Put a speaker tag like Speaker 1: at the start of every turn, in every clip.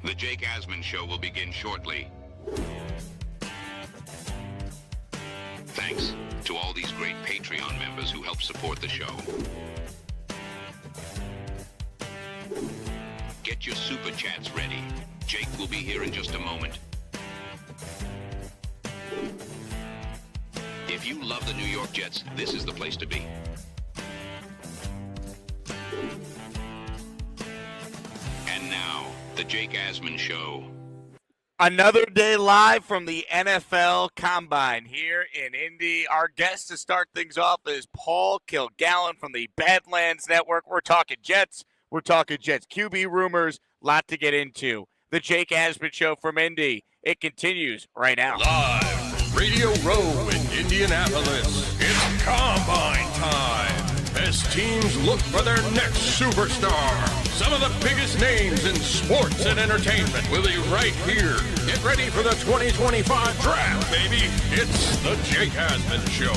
Speaker 1: The Jake Asman Show will begin shortly. Thanks to all these great Patreon members who help support the show. Get your super chats ready. Jake will be here in just a moment. If you love the New York Jets, this is the place to be. And now, the Jake Asman Show.
Speaker 2: Another day live from the NFL Combine here in Indy. Our guest to start things off is Paul Kilgallen from the Badlands Network. We're talking Jets. We're talking Jets QB rumors. Lot to get into. The Jake Asman Show from Indy. It continues right now.
Speaker 3: Live from Radio Row in Indianapolis, it's Combine time. As teams look for their next superstar, some of the biggest names in sports and entertainment will be right here. Get ready for the 2025 draft, baby. It's the Jake Asman Show.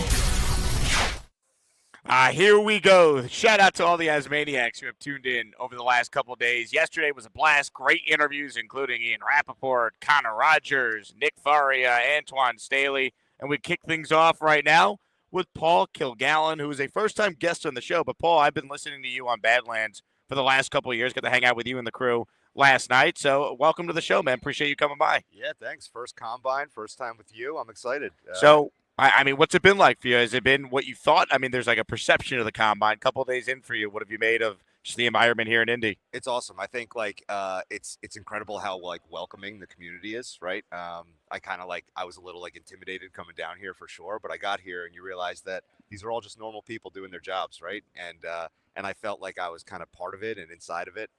Speaker 2: Here we go. Shout out to all the Asmaniacs who have tuned in over the last couple of days. Yesterday was a blast. Great interviews, including Ian Rapoport, Connor Rogers, Nick Faria, Antoine Staley. And we kick things off right now with Paul Kilgallen, who is a first-time guest on the show. But, Paul, I've been listening to you on Badlands for the last couple of years. Got to hang out with you and the crew last night. So welcome to the show, man. Appreciate you coming by.
Speaker 4: Yeah, thanks. First Combine, first time with you. I'm excited.
Speaker 2: I mean, what's it been like for you? Has it been what you thought? I mean, there's like a perception of the Combine. A couple of days in for you. What have you made of just the environment here in Indy?
Speaker 4: It's awesome. I think it's incredible how welcoming the community is, right? I was a little intimidated coming down here for sure, but I got here and you realize that these are all just normal people doing their jobs, right? And I felt like I was kind of part of it and inside of it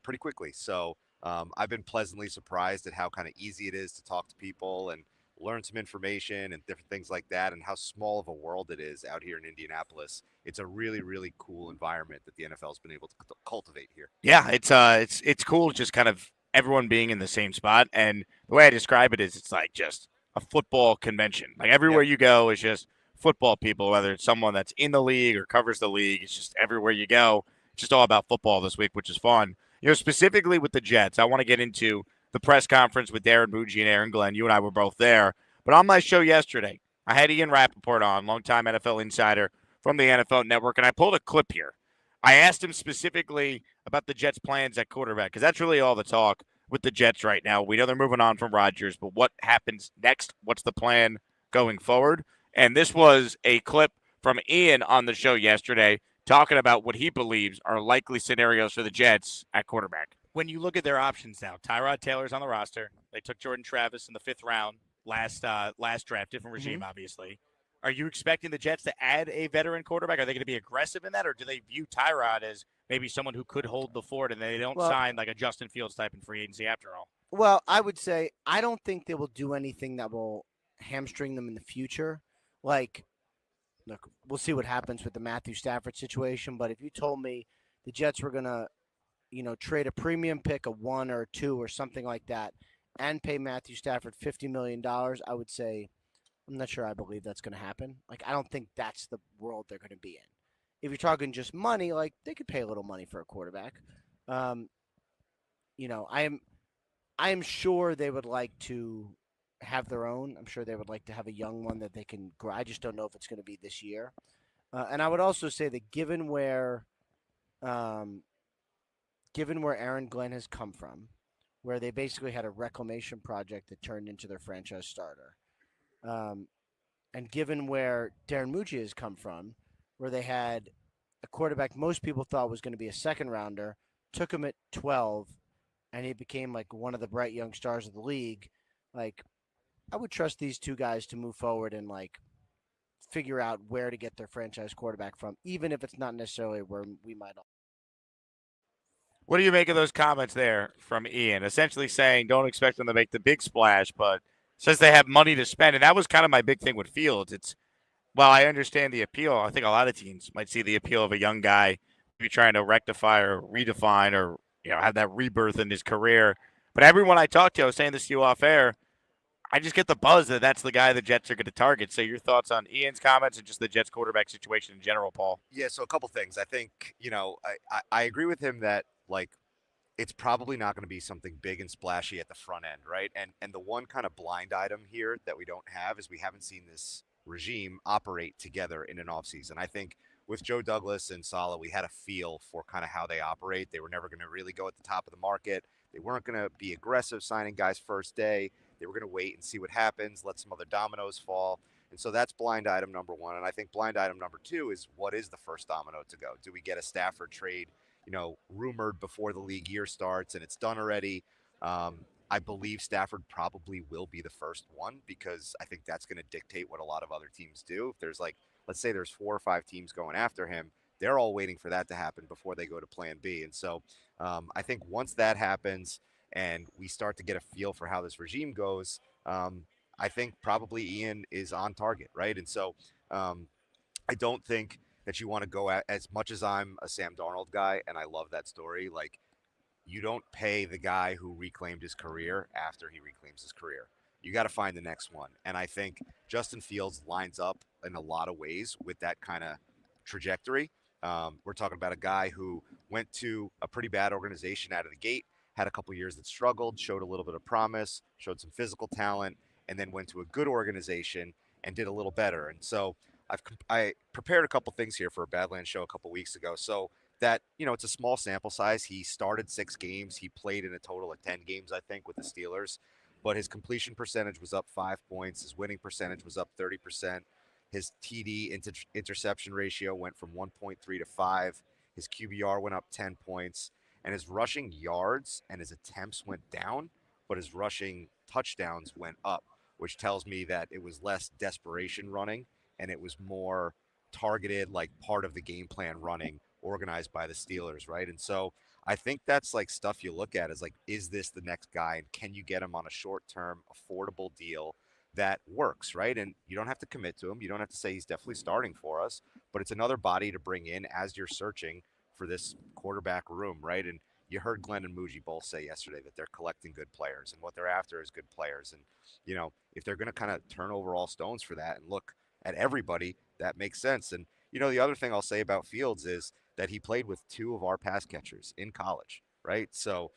Speaker 4: pretty quickly. So I've been pleasantly surprised at how kind of easy it is to talk to people and learn some information and different things like that, and how small of a world it is out here in Indianapolis. It's a really, really cool environment that the NFL's been able to cultivate here.
Speaker 2: Yeah, it's cool just kind of everyone being in the same spot. And the way I describe it is it's like just a football convention. Like everywhere you go is just football people, whether it's someone that's in the league or covers the league. It's just everywhere you go. It's just all about football this week, which is fun. You know, specifically with the Jets, I want to get into the press conference with Darren Muji and Aaron Glenn. You and I were both there. But on my show yesterday, I had Ian Rapoport on, longtime NFL insider from the NFL Network, and I pulled a clip here. I asked him specifically about the Jets' plans at quarterback, because that's really all the talk with the Jets right now. We know they're moving on from Rodgers, but what happens next? What's the plan going forward? And this was a clip from Ian on the show yesterday talking about what he believes are likely scenarios for the Jets at quarterback. When you look at their options now, Tyrod Taylor's on the roster. They took Jordan Travis in the 5th round last draft, different regime, obviously. Are you expecting the Jets to add a veteran quarterback? Are they going to be aggressive in that, or do they view Tyrod as maybe someone who could hold the fort and they don't sign like a Justin Fields type in free agency after all?
Speaker 5: Well, I would say I don't think they will do anything that will hamstring them in the future. Like, look, we'll see what happens with the Matthew Stafford situation, but if you told me the Jets were going to trade a premium pick, a 1 or a 2 or something like that, and pay Matthew Stafford $50 million, I would say, I'm not sure I believe that's going to happen. Like, I don't think that's the world they're going to be in. If you're talking just money, like, they could pay a little money for a quarterback. I am sure they would like to have their own. I'm sure they would like to have a young one that they can grow. I just don't know if it's going to be this year. And I would also say that given where Aaron Glenn has come from, where they basically had a reclamation project that turned into their franchise starter, and given where Darren Muji has come from, where they had a quarterback most people thought was going to be a 2nd rounder, took him at 12, and he became like one of the bright young stars of the league. Like, I would trust these two guys to move forward and figure out where to get their franchise quarterback from, even if it's not necessarily where we might all.
Speaker 2: What do you make of those comments there from Ian? Essentially saying don't expect them to make the big splash, but says they have money to spend. And that was kind of my big thing with Fields. While I understand the appeal, I think a lot of teams might see the appeal of a young guy maybe trying to rectify or redefine or have that rebirth in his career. But everyone I talked to, I was saying this to you off air, I just get the buzz that that's the guy the Jets are going to target. So your thoughts on Ian's comments and just the Jets quarterback situation in general, Paul?
Speaker 4: Yeah, so a couple things. I think, I agree with him that, it's probably not going to be something big and splashy at the front end, right? And the one kind of blind item here that we don't have is we haven't seen this regime operate together in an offseason. I think with Joe Douglas and Saleh, we had a feel for kind of how they operate. They were never going to really go at the top of the market. They weren't going to be aggressive signing guys first day. They were going to wait and see what happens, let some other dominoes fall. And so that's blind item number one. And I think blind item number two is, what is the first domino to go? Do we get a Stafford trade, rumored before the league year starts and it's done already? I believe Stafford probably will be the first one, because I think that's going to dictate what a lot of other teams do. If there's let's say there's 4 or 5 teams going after him, they're all waiting for that to happen before they go to plan B. And so I think once that happens and we start to get a feel for how this regime goes, I think probably Ian is on target, right? And so I don't think that you want to go at, as much as I'm a Sam Darnold guy and I love that story, you don't pay the guy who reclaimed his career after he reclaims his career. You got to find the next one. And I think Justin Fields lines up in a lot of ways with that kind of trajectory. We're talking about a guy who went to a pretty bad organization out of the gate, had a couple years that struggled, showed a little bit of promise, showed some physical talent, and then went to a good organization and did a little better. And so I prepared a couple things here for a Badlands show a couple weeks ago. So that, it's a small sample size. He started 6 games. He played in a total of 10 games, I think, with the Steelers. But his completion percentage was up 5 points. His winning percentage was up 30%. His TD interception ratio went from 1.3 to 5. His QBR went up 10 points. And his rushing yards and his attempts went down, but his rushing touchdowns went up, which tells me that it was less desperation running and it was more targeted, part of the game plan running, organized by the Steelers, right? And so I think that's stuff you look at is this the next guy, and can you get him on a short-term affordable deal that works, right? And you don't have to commit to him. You don't have to say he's definitely starting for us, but it's another body to bring in as you're searching for this quarterback room, right? And you heard Glenn and Muji both say yesterday that they're collecting good players, and what they're after is good players. And, if they're going to kind of turn over all stones for that and look at everybody, that makes sense. And, the other thing I'll say about Fields is that he played with 2 of our pass catchers in college, right? So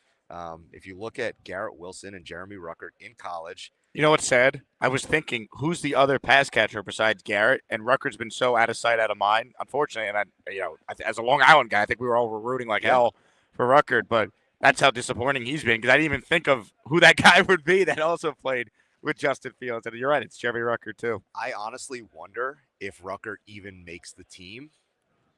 Speaker 4: if you look at Garrett Wilson and Jeremy Ruckert in college.
Speaker 2: You know what's sad? I was thinking, who's the other pass catcher besides Garrett? And Ruckert's been so out of sight, out of mind, unfortunately. And as a Long Island guy, I think we were all rooting hell for Ruckert, but that's how disappointing he's been, because I didn't even think of who that guy would be that also played with Justin Fields. And you're right, it's Jeremy Ruckert too.
Speaker 4: I honestly wonder if Ruckert even makes the team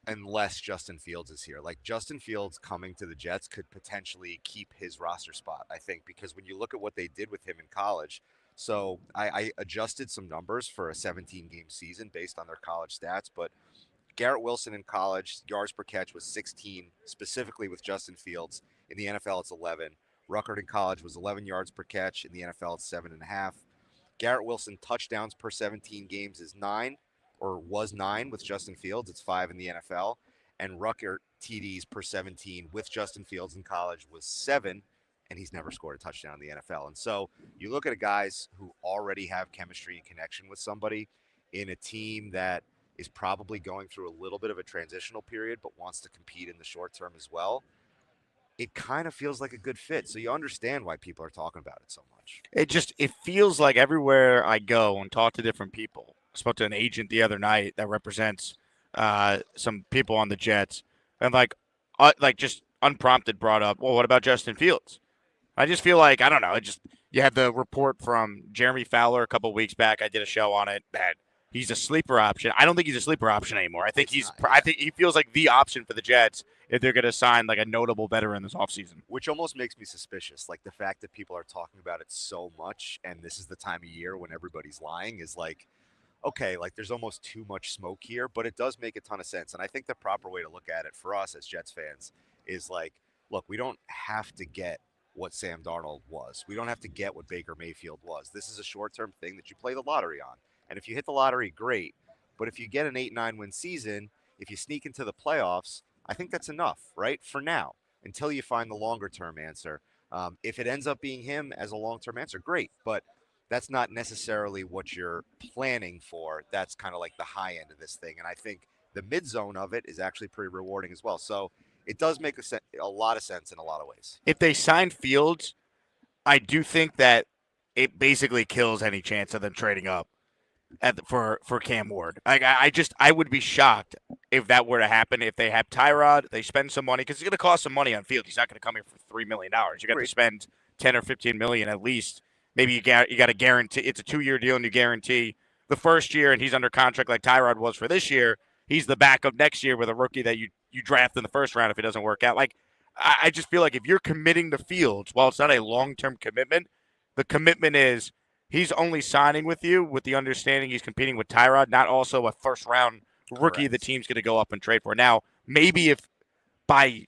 Speaker 4: unless Justin Fields is here. Justin Fields coming to the Jets could potentially keep his roster spot, I think, because when you look at what they did with him in college, so I adjusted some numbers for a 17-game season based on their college stats, but Garrett Wilson in college, yards per catch was 16, specifically with Justin Fields. In the NFL, it's 11. Ruckert in college was 11 yards per catch. In the NFL, it's 7.5. Garrett Wilson touchdowns per 17 games is 9, or was 9 with Justin Fields. It's 5 in the NFL. And Ruckert TDs per 17 with Justin Fields in college was 7, and he's never scored a touchdown in the NFL. And so you look at guys who already have chemistry and connection with somebody in a team that is probably going through a little bit of a transitional period but wants to compete in the short term as well. It kind of feels like a good fit. So you understand why people are talking about it so much.
Speaker 2: It feels like everywhere I go and talk to different people. I spoke to an agent the other night that represents some people on the Jets, and just unprompted brought up, well, what about Justin Fields? I just feel like, I don't know, you had the report from Jeremy Fowler a couple weeks back. I did a show on it that he's a sleeper option. I don't think he's a sleeper option anymore. I think I think he feels like the option for the Jets if they're going to sign a notable veteran this offseason.
Speaker 4: Which almost makes me suspicious. The fact that people are talking about it so much, and this is the time of year when everybody's lying, is okay, there's almost too much smoke here, but it does make a ton of sense. And I think the proper way to look at it for us as Jets fans is look, we don't have to get what Sam Darnold was. We don't have to get what Baker Mayfield was. This is a short-term thing that you play the lottery on. And if you hit the lottery, great. But if you get an 8-9 win season, if you sneak into the playoffs, I think that's enough, right? For now, until you find the longer-term answer. If it ends up being him as a long-term answer, great. But that's not necessarily what you're planning for. That's kind of the high end of this thing. And I think the mid-zone of it is actually pretty rewarding as well. So it does make a lot of sense in a lot of ways.
Speaker 2: If they sign Fields, I do think that it basically kills any chance of them trading up for Cam Ward. I would be shocked if that were to happen. If they have Tyrod, they spend some money because it's going to cost some money on Fields. He's not going to come here for $3 million. You got to spend $10 or $15 million at least. Maybe you got to guarantee it's a 2-year deal and you guarantee the first year, and he's under contract like Tyrod was for this year. He's the backup next year with a rookie that you draft in the first round if it doesn't work out. Like I just feel like if you're committing to Fields, while it's not a long-term commitment, the commitment is he's only signing with you with the understanding he's competing with Tyrod, not also a first-round rookie the team's going to go up and trade for. Now, maybe if by,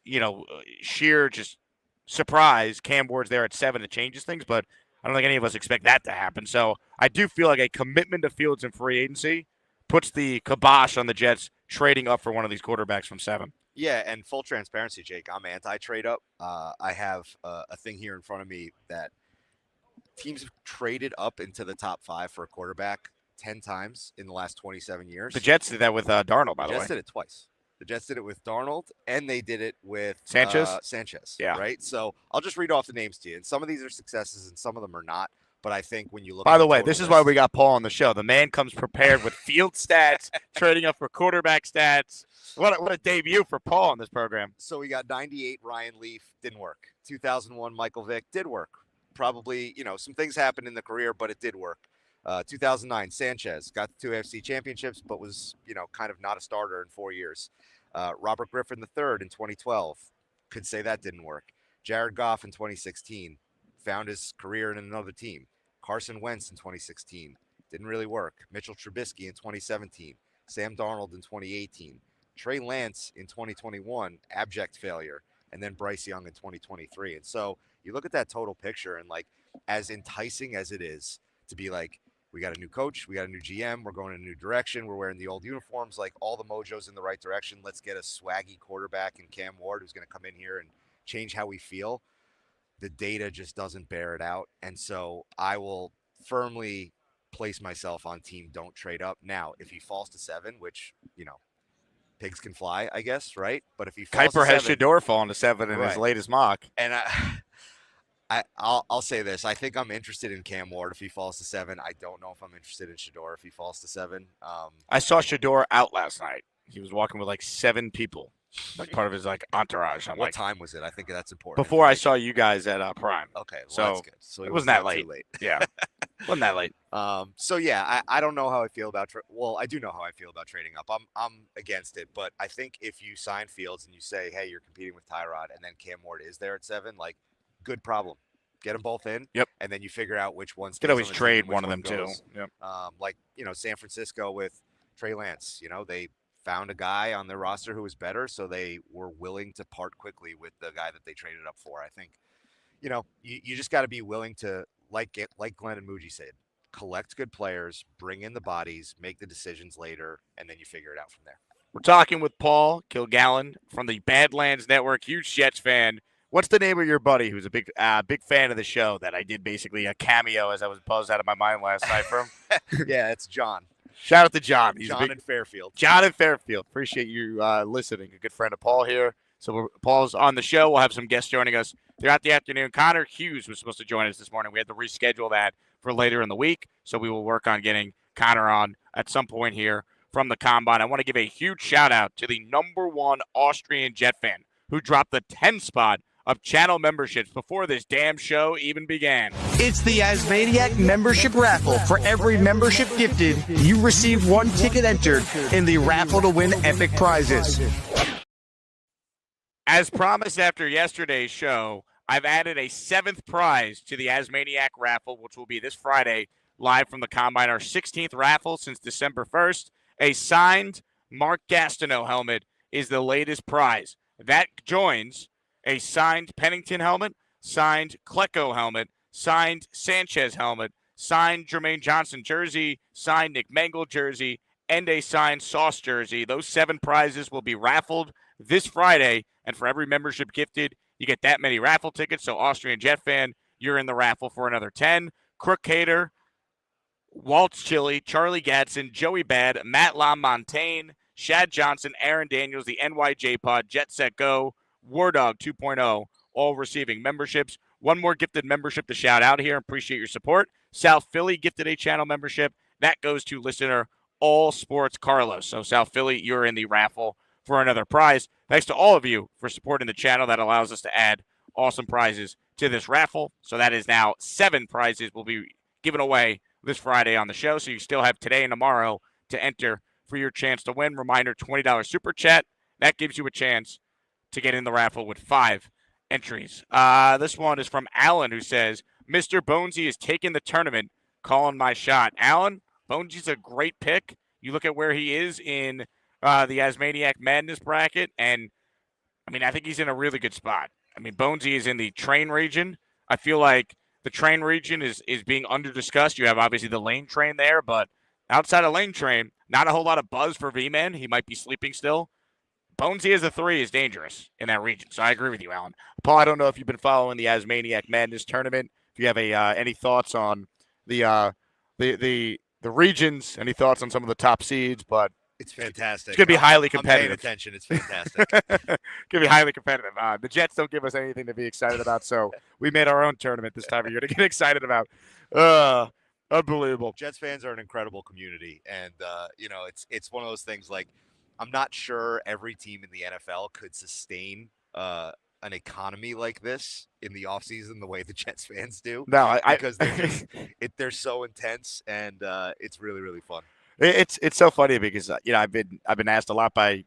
Speaker 2: sheer just surprise, Cam Ward's there at 7, it changes things, but I don't think any of us expect that to happen. So I do feel like a commitment to Fields in free agency puts the kibosh on the Jets trading up for one of these quarterbacks from 7.
Speaker 4: Yeah, and full transparency, Jake, I'm anti-trade up. I have a thing here in front of me that teams have traded up into the top 5 for a quarterback 10 times in the last 27 years.
Speaker 2: The Jets did that with Darnold, by the way.
Speaker 4: The Jets did it twice. The Jets did it with Darnold, and they did it with
Speaker 2: Sanchez.
Speaker 4: Yeah. Right? So I'll just read off the names to you. And some of these are successes, and some of them are not. But I think when you look
Speaker 2: By
Speaker 4: at
Speaker 2: the way,
Speaker 4: total
Speaker 2: this is
Speaker 4: list,
Speaker 2: why we got Paul on the show. The man comes prepared with field stats, trading up for quarterback stats. What a debut for Paul on this program.
Speaker 4: So we got 98 Ryan Leaf, didn't work. 2001 Michael Vick, did work. Probably, some things happened in the career, but it did work. 2009 Sanchez got the 2 AFC championships, but was, kind of not a starter in 4 years. Robert Griffin III in 2012, could say that didn't work. Jared Goff in 2016, found his career in another team. Carson Wentz in 2016, didn't really work. Mitchell Trubisky in 2017, Sam Darnold in 2018, Trey Lance in 2021, abject failure, and then Bryce Young in 2023. And so you look at that total picture, and as enticing as it is to be we got a new coach, we got a new GM, we're going in a new direction, we're wearing the old uniforms, all the mojo's in the right direction. Let's get a swaggy quarterback in Cam Ward who's going to come in here and change how we feel. The data just doesn't bear it out. And so I will firmly place myself on team don't trade up. Now, if he falls to 7, which, pigs can fly, I guess, right? But if he falls
Speaker 2: Kuiper
Speaker 4: to
Speaker 2: has
Speaker 4: 7,
Speaker 2: Shador falling to 7 in his latest mock.
Speaker 4: And I'll say this. I think I'm interested in Cam Ward if he falls to 7. I don't know if I'm interested in Shador if he falls to 7.
Speaker 2: I saw Shador out last night. He was walking with 7 people, part of his entourage.
Speaker 4: What time was it? I think that's important.
Speaker 2: Before I saw you guys at Prime.
Speaker 4: Okay, well,
Speaker 2: so
Speaker 4: that's good. So
Speaker 2: it wasn't that late.
Speaker 4: Too late.
Speaker 2: Yeah, wasn't that late.
Speaker 4: So yeah, I don't know how I feel about. Well, I do know how I feel about trading up. I'm against it, but I think if you sign Fields and you say, hey, you're competing with Tyrod, and then Cam Ward is there at 7, good problem. Get them both in.
Speaker 2: Yep.
Speaker 4: And then you figure out which ones.
Speaker 2: You could always trade one of them too.
Speaker 4: Yep. San Francisco with Trey Lance. They found a guy on their roster who was better, so they were willing to part quickly with the guy that they traded up for. I think, you just got to be willing to, like Glenn and Muji said, collect good players, bring in the bodies, make the decisions later, and then you figure it out from there.
Speaker 2: We're talking with Paul Kilgallen from the Badlands Network, huge Jets fan. What's the name of your buddy who's a big fan of the show that I did basically a cameo as I was buzzed out of my mind last night from?
Speaker 4: Yeah, it's John.
Speaker 2: Shout out to John. He's
Speaker 4: John in Fairfield.
Speaker 2: John in Fairfield. Appreciate you listening. A good friend of Paul here. So Paul's on the show. We'll have some guests joining us throughout the afternoon. Connor Hughes was supposed to join us this morning. We had to reschedule that for later in the week. So we will work on getting Connor on at some point here from the Combine. I want to give a huge shout out to the #1 Austrian Jet fan who dropped the 10 spot of channel memberships before this damn show even began.
Speaker 6: It's the Asmaniac membership raffle. For every membership gifted, you receive 1 ticket entered in the raffle to win epic prizes.
Speaker 2: As promised after yesterday's show, I've added a 7th prize to the Asmaniac raffle, which will be this Friday, live from the Combine. Our 16th raffle since December 1st. A signed Mark Gastineau helmet is the latest prize. That joins a signed Pennington helmet, signed Klecko helmet, signed Sanchez helmet, signed Jermaine Johnson jersey, signed Nick Mangold jersey, and a signed Sauce jersey. Those 7 prizes will be raffled this Friday, and for every membership gifted, you get that many raffle tickets. So Austrian Jet fan, you're in the raffle for another 10. Crook Hater, Waltz Chili, Charlie Gatson, Joey Bad, Matt LaMontagne, Shad Johnson, Aaron Daniels, the NYJ Pod, Jet Set Go, War Dog 2.0, all receiving memberships. One more gifted membership to shout out here. Appreciate your support. South Philly gifted a channel membership. That goes to listener All Sports Carlos. So South Philly, you're in the raffle for another prize. Thanks to all of you for supporting the channel. That allows us to add awesome prizes to this raffle. So that is now 7 prizes will be given away this Friday on the show. So you still have today and tomorrow to enter for your chance to win. Reminder, $20 super chat. That gives you a chance to get in the raffle with 5 entries. This one is from Alan, who says, Mr. Bonesy is taking the tournament, calling my shot. Alan, Bonesy's a great pick. You look at where he is in the Asmaniac Madness bracket, and, I mean, I think he's in a really good spot. I mean, Bonesy is in the train region. I feel like the train region is being under-discussed. You have, obviously, the lane train there, but outside of lane train, not a whole lot of buzz for V-Man. He might be sleeping still. Bonesy as a 3 is dangerous in that region, so I agree with you, Alan. Paul, I don't know if you've been following the Asmaniac Madness tournament. If you have any thoughts on the regions, any thoughts on some of the top seeds, but
Speaker 4: It's fantastic.
Speaker 2: it's going to be highly competitive.
Speaker 4: I'm paying attention. It's fantastic.
Speaker 2: It's going to be highly competitive. The Jets don't give us anything to be excited about, so we made our own tournament this time of year to get excited about. Unbelievable.
Speaker 4: Jets fans are an incredible community, and it's one of those things. Like, I'm not sure every team in the NFL could sustain an economy like this in the offseason the way the Jets fans do.
Speaker 2: No,
Speaker 4: because they're so intense, and it's really, really fun.
Speaker 2: It's so funny because I've been asked a lot by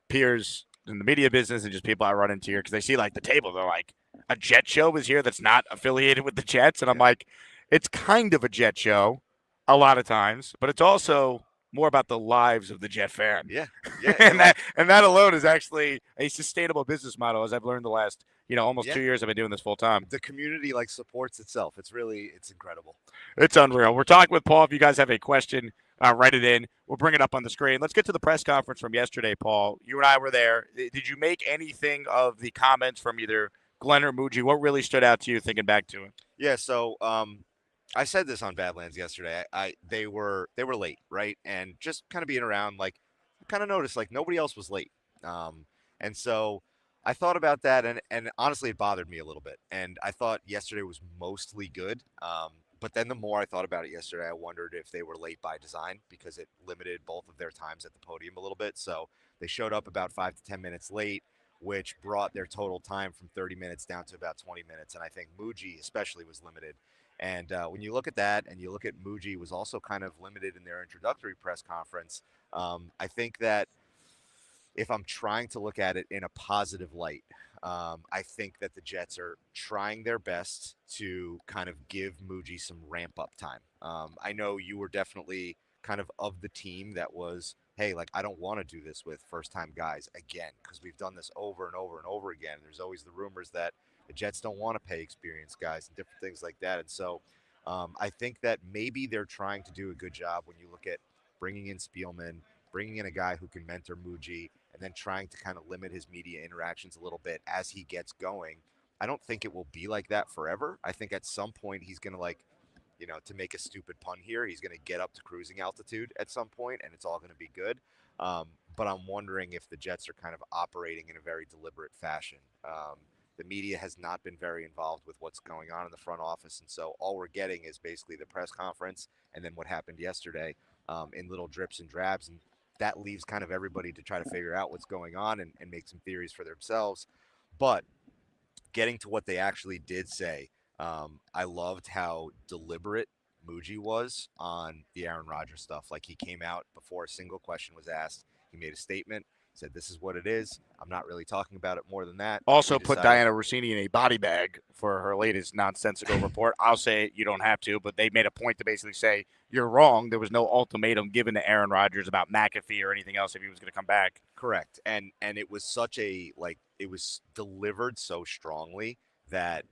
Speaker 2: peers in the media business and just people I run into here because they see like the table. They're like, a Jet show is here that's not affiliated with the Jets, and I'm like, it's kind of a Jet show a lot of times, but it's also more about the lives of the Jet fan.
Speaker 4: Yeah.
Speaker 2: and that alone is actually a sustainable business model, as I've learned the last almost 2 years I've been doing this full time.
Speaker 4: The community supports itself. It's incredible.
Speaker 2: It's unreal. We're talking with Paul. If you guys have a question, write it in. We'll bring it up on the screen. Let's get to the press conference from yesterday, Paul. You and I were there. Did you make anything of the comments from either Glenn or Muji? What really stood out to you thinking back to it?
Speaker 4: Yeah, so I said this on Badlands yesterday. They were late, right? And just kind of being around, I kind of noticed nobody else was late. And so I thought about that, and honestly, it bothered me a little bit. And I thought yesterday was mostly good. But then the more I thought about it yesterday, I wondered if they were late by design because it limited both of their times at the podium a little bit. So they showed up about 5 to 10 minutes late, which brought their total time from 30 minutes down to about 20 minutes. And I think Muji especially was limited. And when you look at that and you look at Muji was also kind of limited in their introductory press conference, I think that if I'm trying to look at it in a positive light, I think that the Jets are trying their best to kind of give Muji some ramp-up time. I know you were definitely kind of the team that was, hey, I don't want to do this with first-time guys again because we've done this over and over and over again. There's always the rumors that the Jets don't want to pay experienced guys and different things like that. And so I think that maybe they're trying to do a good job when you look at bringing in Spielman, bringing in a guy who can mentor Muji, and then trying to kind of limit his media interactions a little bit as he gets going. I don't think it will be like that forever. I think at some point he's going to to make a stupid pun here, he's going to get up to cruising altitude at some point and it's all going to be good. But I'm wondering if the Jets are kind of operating in a very deliberate fashion. The media has not been very involved with what's going on in the front office. And so all we're getting is basically the press conference and then what happened yesterday in little drips and drabs. And that leaves kind of everybody to try to figure out what's going on and make some theories for themselves. But getting to what they actually did say, I loved how deliberate Muji was on the Aaron Rodgers stuff. He came out before a single question was asked. He made a statement, said, this is what it is. I'm not really talking about it more than that.
Speaker 2: Also put Diana Rossini in a body bag for her latest nonsensical report. I'll say you don't have to, but they made a point to basically say, you're wrong. There was no ultimatum given to Aaron Rodgers about McAfee or anything else if he was going to come back.
Speaker 4: Correct. And it was such a, it was delivered so strongly that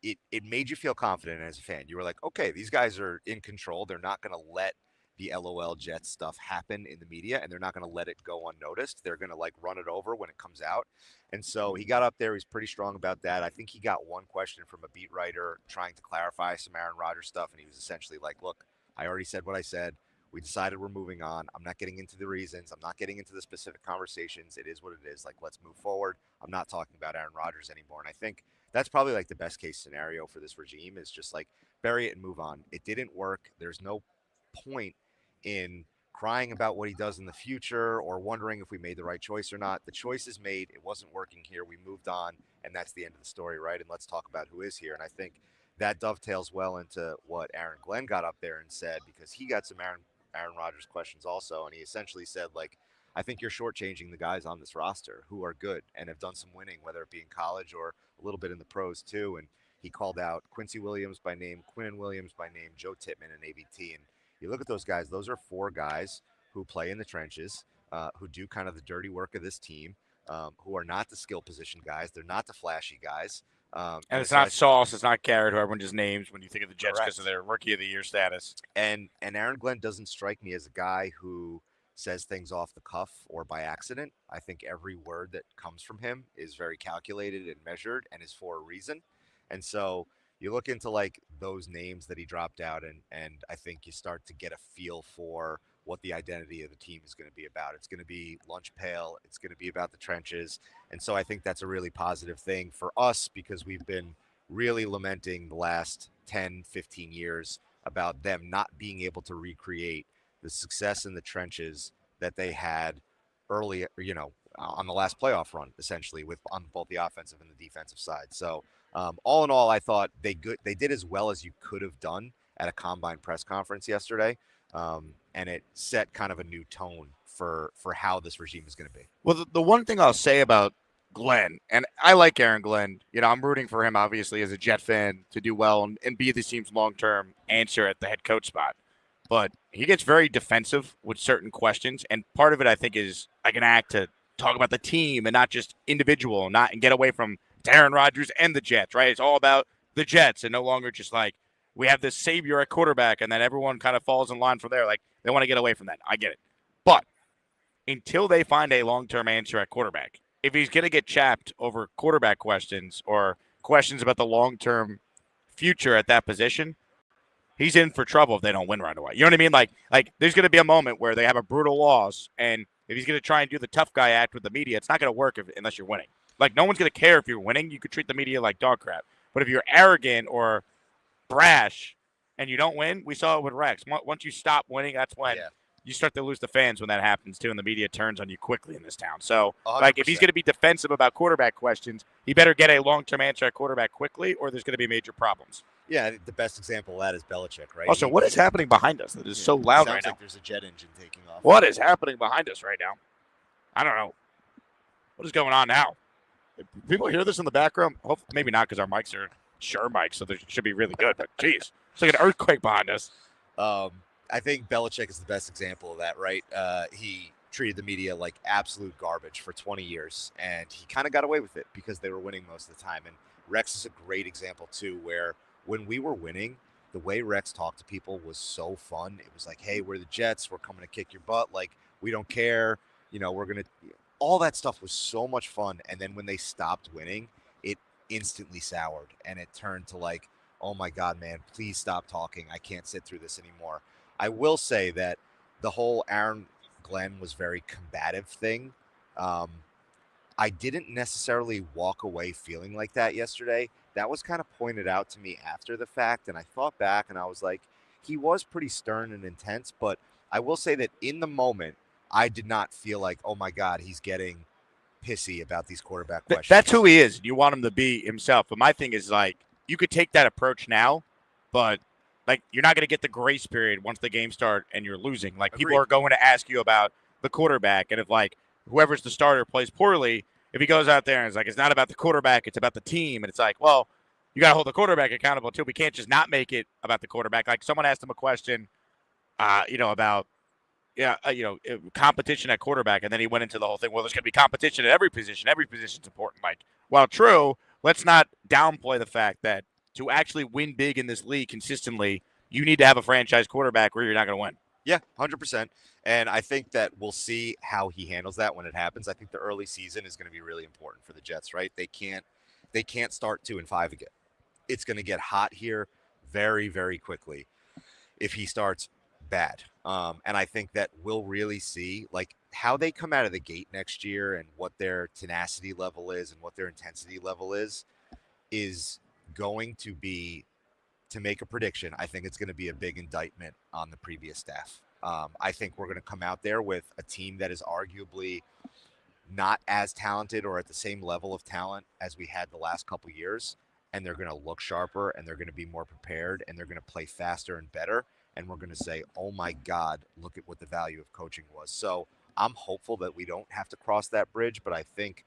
Speaker 4: it made you feel confident as a fan. You were like, okay, these guys are in control. They're not going to let the LOL Jets stuff happen in the media, and they're not going to let it go unnoticed. They're going to run it over when it comes out. And so he got up there. He's pretty strong about that. I think he got one question from a beat writer trying to clarify some Aaron Rodgers stuff, and he was essentially like, look, I already said what I said. We decided we're moving on. I'm not getting into the reasons. I'm not getting into the specific conversations. It is what it is. Like, let's move forward. I'm not talking about Aaron Rodgers anymore. And I think that's probably like the best case scenario for this regime is just like bury it and move on. It didn't work. There's no point in crying about what he does in the future or wondering if we made the right choice or not. The choice is made. It wasn't working here. We moved on, and that's the end of the story, right? And let's talk about who is here. And I think that dovetails well into what Aaron Glenn got up there and said, because he got some Aaron Rodgers questions also, and he essentially said, like, I think you're shortchanging the guys on this roster who are good and have done some winning, whether it be in college or a little bit in the pros too. And he called out Quincy Williams by name, Quinnen Williams by name, Joe Tippmann, and AVT. And you look at those guys, those are 4 guys who play in the trenches, who do kind of the dirty work of this team, who are not the skill position guys. They're not the flashy guys.
Speaker 2: And it's not Sauce, it's not Garrett, who everyone just names when you think of the Jets because of their Rookie of the Year status.
Speaker 4: And Aaron Glenn doesn't strike me as a guy who says things off the cuff or by accident. I think every word that comes from him is very calculated and measured and is for a reason. And so you look into like those names that he dropped out, and I think you start to get a feel for what the identity of the team is going to be about. It's going to be lunch pail. It's going to be about the trenches. And so I think that's a really positive thing for us because we've been really lamenting the last 10, 15 years about them not being able to recreate the success in the trenches that they had early, on the last playoff run, essentially, on both the offensive and the defensive side. So all in all, I thought they did as well as you could have done at a combine press conference yesterday. And it set kind of a new tone for how this regime is going to be.
Speaker 2: Well, the one thing I'll say about Glenn, and I like Aaron Glenn, I'm rooting for him, obviously, as a Jet fan to do well and be the team's long-term answer at the head coach spot. But he gets very defensive with certain questions, and part of it, I think, is like an act to talk about the team and not just individual, and get away from Aaron Rodgers and the Jets, right? It's all about the Jets and no longer just like we have this savior at quarterback and then everyone kind of falls in line from there. Like they want to get away from that. I get it. But until they find a long-term answer at quarterback, if he's going to get chapped over quarterback questions or questions about the long-term future at that position, he's in for trouble if they don't win right away. You know what I mean? Like there's going to be a moment where they have a brutal loss, and if he's going to try and do the tough guy act with the media, it's not going to work unless you're winning. Like, no one's going to care if you're winning. You could treat the media like dog crap. But if you're arrogant or brash and you don't win, we saw it with Rex. Once you stop winning, that's when you start to lose the fans when that happens, too, and the media turns on you quickly in this town. So,
Speaker 4: 100%.
Speaker 2: like, if he's going to be defensive about quarterback questions, he better get a long-term answer at quarterback quickly, or there's going to be major problems.
Speaker 4: Yeah, I think the best example of that is Belichick, right?
Speaker 2: Also, what is happening behind us that is so loud right now?
Speaker 4: Sounds like there's a jet engine taking off.
Speaker 2: What is happening behind us right now? I don't know. What is going on now? People hear this in the background? Maybe not because our mics are Shure mics, so they should be really good. But, geez, it's like an earthquake behind us.
Speaker 4: I think Belichick is the best example of that, right? He treated the media like absolute garbage for 20 years, and he kind of got away with it because they were winning most of the time. And Rex is a great example, too, where when we were winning, the way Rex talked to people was so fun. It was like, hey, we're the Jets. We're coming to kick your butt. Like, we don't care. We're going to – all that stuff was so much fun. And then when they stopped winning, it instantly soured, and it turned to like, oh, my God, man, please stop talking. I can't sit through this anymore. I will say that the whole Aaron Glenn was very combative thing. I didn't necessarily walk away feeling like that yesterday. That was kind of pointed out to me after the fact, and I thought back, and I was like, he was pretty stern and intense, but I will say that in the moment, I did not feel like, oh, my God, he's getting pissy about these quarterback questions.
Speaker 2: That's who he is. You want him to be himself. But my thing is, like, you could take that approach now, but, like, you're not going to get the grace period once the game starts and you're losing. Like,
Speaker 4: Agreed.
Speaker 2: People are going to ask you about the quarterback, and if, like, whoever's the starter plays poorly, if he goes out there and is like, it's not about the quarterback, it's about the team, and it's like, well, you got to hold the quarterback accountable, too. We can't just not make it about the quarterback. Like, someone asked him a question, about competition at quarterback, and then he went into the whole thing. Well, there's going to be competition at every position. Every position's important. Like, while true, let's not downplay the fact that to actually win big in this league consistently, you need to have a franchise quarterback or you're not going to win.
Speaker 4: Yeah, 100%. And I think that we'll see how he handles that when it happens. I think the early season is going to be really important for the Jets, right? They can't start 2-5 again. It's going to get hot here very, very quickly if he starts bad. And I think that we'll really see like how they come out of the gate next year and what their tenacity level is and what their intensity level is going to be, to make a prediction, I think it's going to be a big indictment on the previous staff. I think we're going to come out there with a team that is arguably not as talented or at the same level of talent as we had the last couple years. And they're going to look sharper and they're going to be more prepared and they're going to play faster and better. And we're going to say, oh my God, look at what the value of coaching was. So I'm hopeful that we don't have to cross that bridge. But I think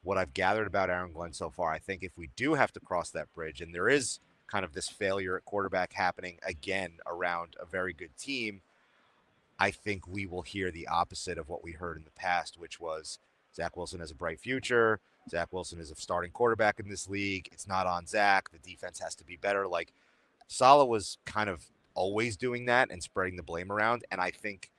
Speaker 4: what I've gathered about Aaron Glenn so far, I think if we do have to cross that bridge and there is kind of this failure at quarterback happening again around a very good team, I think we will hear the opposite of what we heard in the past, which was Zach Wilson has a bright future. Zach Wilson is a starting quarterback in this league. It's not on Zach. The defense has to be better. Like Saleh was kind of always doing that and spreading the blame around. And I think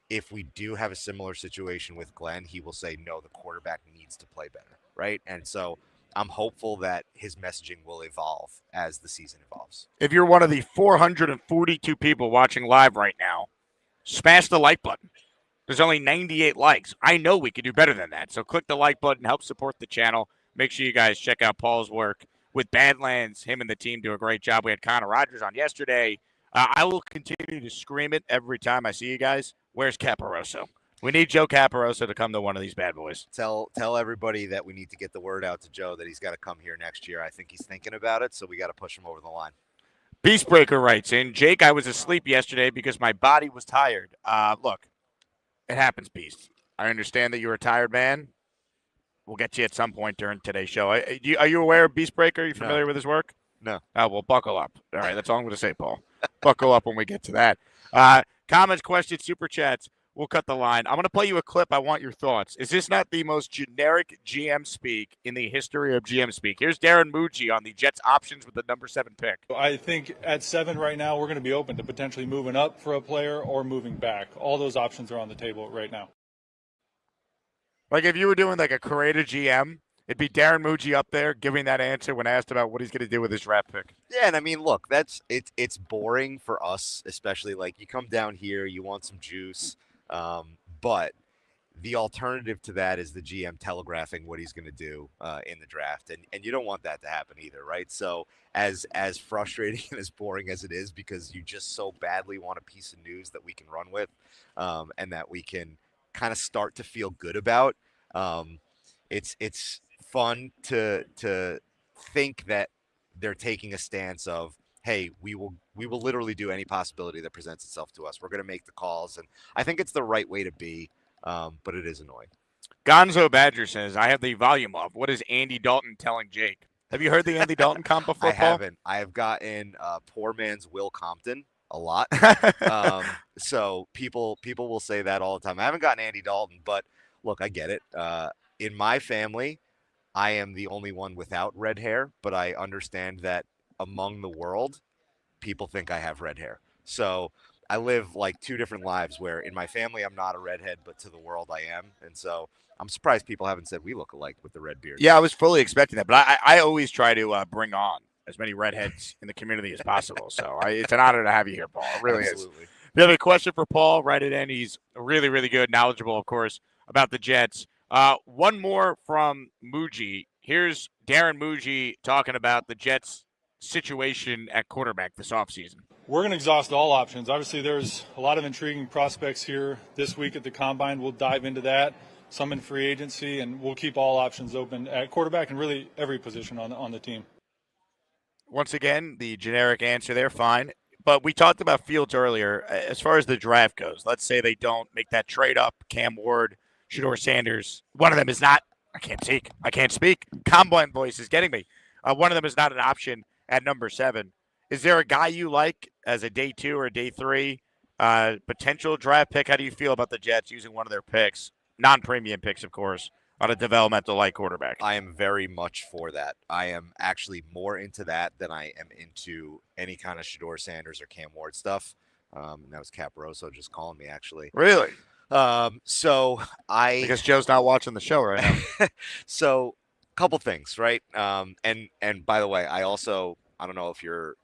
Speaker 4: if we do have a similar situation with Glenn, he will say, no, the quarterback needs to play better. Right. And so I'm hopeful that his messaging will evolve as the season evolves.
Speaker 2: If you're one of the 442 people watching live right now, smash the like button. There's only 98 likes. I know we could do better than that. So click the like button, help support the channel. Make sure you guys check out Paul's work with Badlands. Him and the team do a great job. We had Connor Rogers on yesterday. I will continue to scream it every time I see you guys. Where's Caparoso? We need Joe Caparoso to come to one of these bad boys.
Speaker 4: Tell everybody that we need to get the word out to Joe that he's got to come here next year. I think he's thinking about it, so we got to push him over the line.
Speaker 2: Beastbreaker writes in, Jake, I was asleep yesterday because my body was tired. Look, it happens, Beast. I understand that you're a tired man. We'll get you at some point during today's show. Are you aware of Beastbreaker? Are you familiar with his work?
Speaker 4: No.
Speaker 2: Oh, well, buckle up. All right, that's all I'm going to say, Paul. Buckle up when we get to that. Comments, questions, super chats. We'll cut the line. I'm going to play you a clip. I want your thoughts. Is this not the most generic GM speak in the history of GM speak? Here's Darren Mucci on the Jets options with the number 7 pick.
Speaker 7: I think at 7 right now, we're going to be open to potentially moving up for a player or moving back. All those options are on the table right now.
Speaker 2: Like if you were doing like a creative GM, it'd be Darren Mucci up there giving that answer when asked about what he's going to do with his draft pick.
Speaker 4: Yeah, and I mean, look, it's boring for us, especially like you come down here, you want some juice. But the alternative to that is the GM telegraphing what he's going to do in the draft. And you don't want that to happen either, right? So as frustrating and as boring as it is, because you just so badly want a piece of news that we can run with and that we can kind of start to feel good about, it's fun to think that they're taking a stance of, hey, we will literally do any possibility that presents itself to us. We're going to make the calls, and I think it's the right way to be, but it is annoying.
Speaker 2: Gonzo Badger says, I have the volume up. What is Andy Dalton telling Jake? Have you heard the Andy Dalton comp before,
Speaker 4: I
Speaker 2: Paul?
Speaker 4: haven't. I have gotten poor man's Will Compton a lot. So people will say that all the time. I haven't gotten Andy Dalton, but look, I get it. In my family, I am the only one without red hair, but I understand that among the world, people think I have red hair. So I live like two different lives where in my family, I'm not a redhead, but to the world I am. And so I'm surprised people haven't said we look alike with the red beard.
Speaker 2: Yeah, I was fully expecting that, but I always try to bring on as many redheads in the community as possible. So it's an honor to have you here, Paul. It really
Speaker 4: Absolutely.
Speaker 2: is. If you have a question for Paul, write it in. He's really, really good, knowledgeable, of course, about the Jets. One more from Muji. Here's Darren Muji talking about the Jets' situation at quarterback this offseason.
Speaker 7: We're going to exhaust all options. Obviously, there's a lot of intriguing prospects here this week at the Combine. We'll dive into that, some in free agency, and we'll keep all options open at quarterback and really every position on the team.
Speaker 2: Once again, the generic answer there, fine. But we talked about Fields earlier. As far as the draft goes, let's say they don't make that trade up, Cam Ward, Shedeur Sanders. One of them is not. I can't speak. Combine voice is getting me. One of them is not an option at number 7. Is there a guy you like as a day 2 or day 3 potential draft pick? How do you feel about the Jets using one of their picks, non-premium picks, of course, on a developmental light quarterback?
Speaker 4: I am very much for that. I am actually more into that than I am into any kind of Shedeur Sanders or Cam Ward stuff. And that was Caparoso just calling me, actually.
Speaker 2: Really?
Speaker 4: Because
Speaker 2: Joe's not watching the show right now.
Speaker 4: So, couple things, right? And by the way, I don't know if your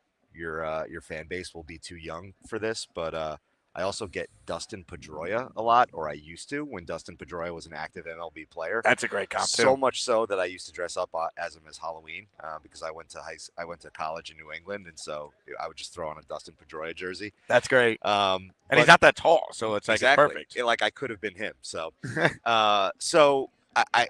Speaker 4: fan base will be too young for this, but I also get Dustin Pedroia a lot, or I used to when Dustin Pedroia was an active MLB player.
Speaker 2: That's a great comp
Speaker 4: So
Speaker 2: too.
Speaker 4: much so that I used to dress up as him as Halloween because I went to college in New England, and so I would just throw on a Dustin Pedroia jersey.
Speaker 2: That's great.
Speaker 4: And
Speaker 2: And he's not that tall, so it's like
Speaker 4: exactly.
Speaker 2: it's perfect.
Speaker 4: Like I could have been him. So,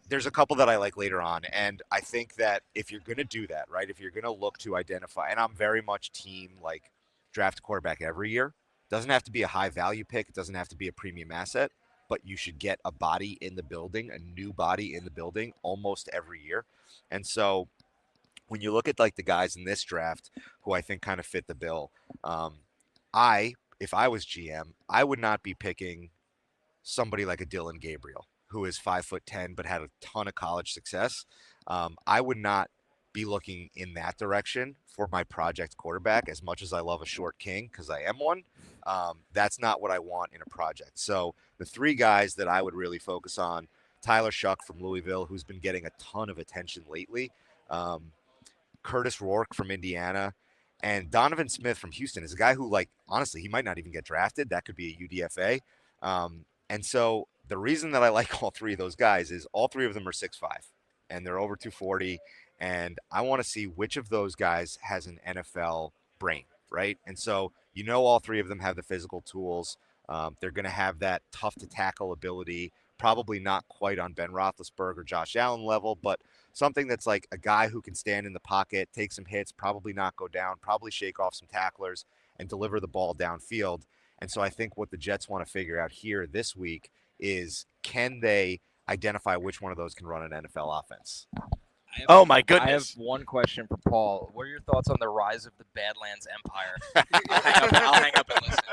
Speaker 4: there's a couple that I like later on, and I think that if you're going to do that, right, if you're going to look to identify, and I'm very much team like draft a quarterback every year. Doesn't have to be a high value pick. It doesn't have to be a premium asset, but you should get a body in the building, a new body in the building almost every year. And so when you look at like the guys in this draft who I think kind of fit the bill, if I was GM, I would not be picking somebody like a Dylan Gabriel, who is 5'10", but had a ton of college success. I would not be looking in that direction for my project quarterback as much as I love a short king, because I am one. That's not what I want in a project. So the three guys that I would really focus on, Tyler Shuck from Louisville, who's been getting a ton of attention lately. Curtis Rourke from Indiana, and Donovan Smith from Houston is a guy who, like, honestly, he might not even get drafted. That could be a UDFA. And so the reason that I like all three of those guys is all three of them are 6'5", and they're over 240. And I want to see which of those guys has an NFL brain, right? And so, all three of them have the physical tools. They're going to have that tough to tackle ability, probably not quite on Ben Roethlisberger or Josh Allen level, but something that's like a guy who can stand in the pocket, take some hits, probably not go down, probably shake off some tacklers and deliver the ball downfield. And so I think what the Jets want to figure out here this week is, can they identify which one of those can run an NFL offense?
Speaker 2: Oh my goodness!
Speaker 8: I have one question for Paul. What are your thoughts on the rise of the Badlands Empire? I'll hang up and listen.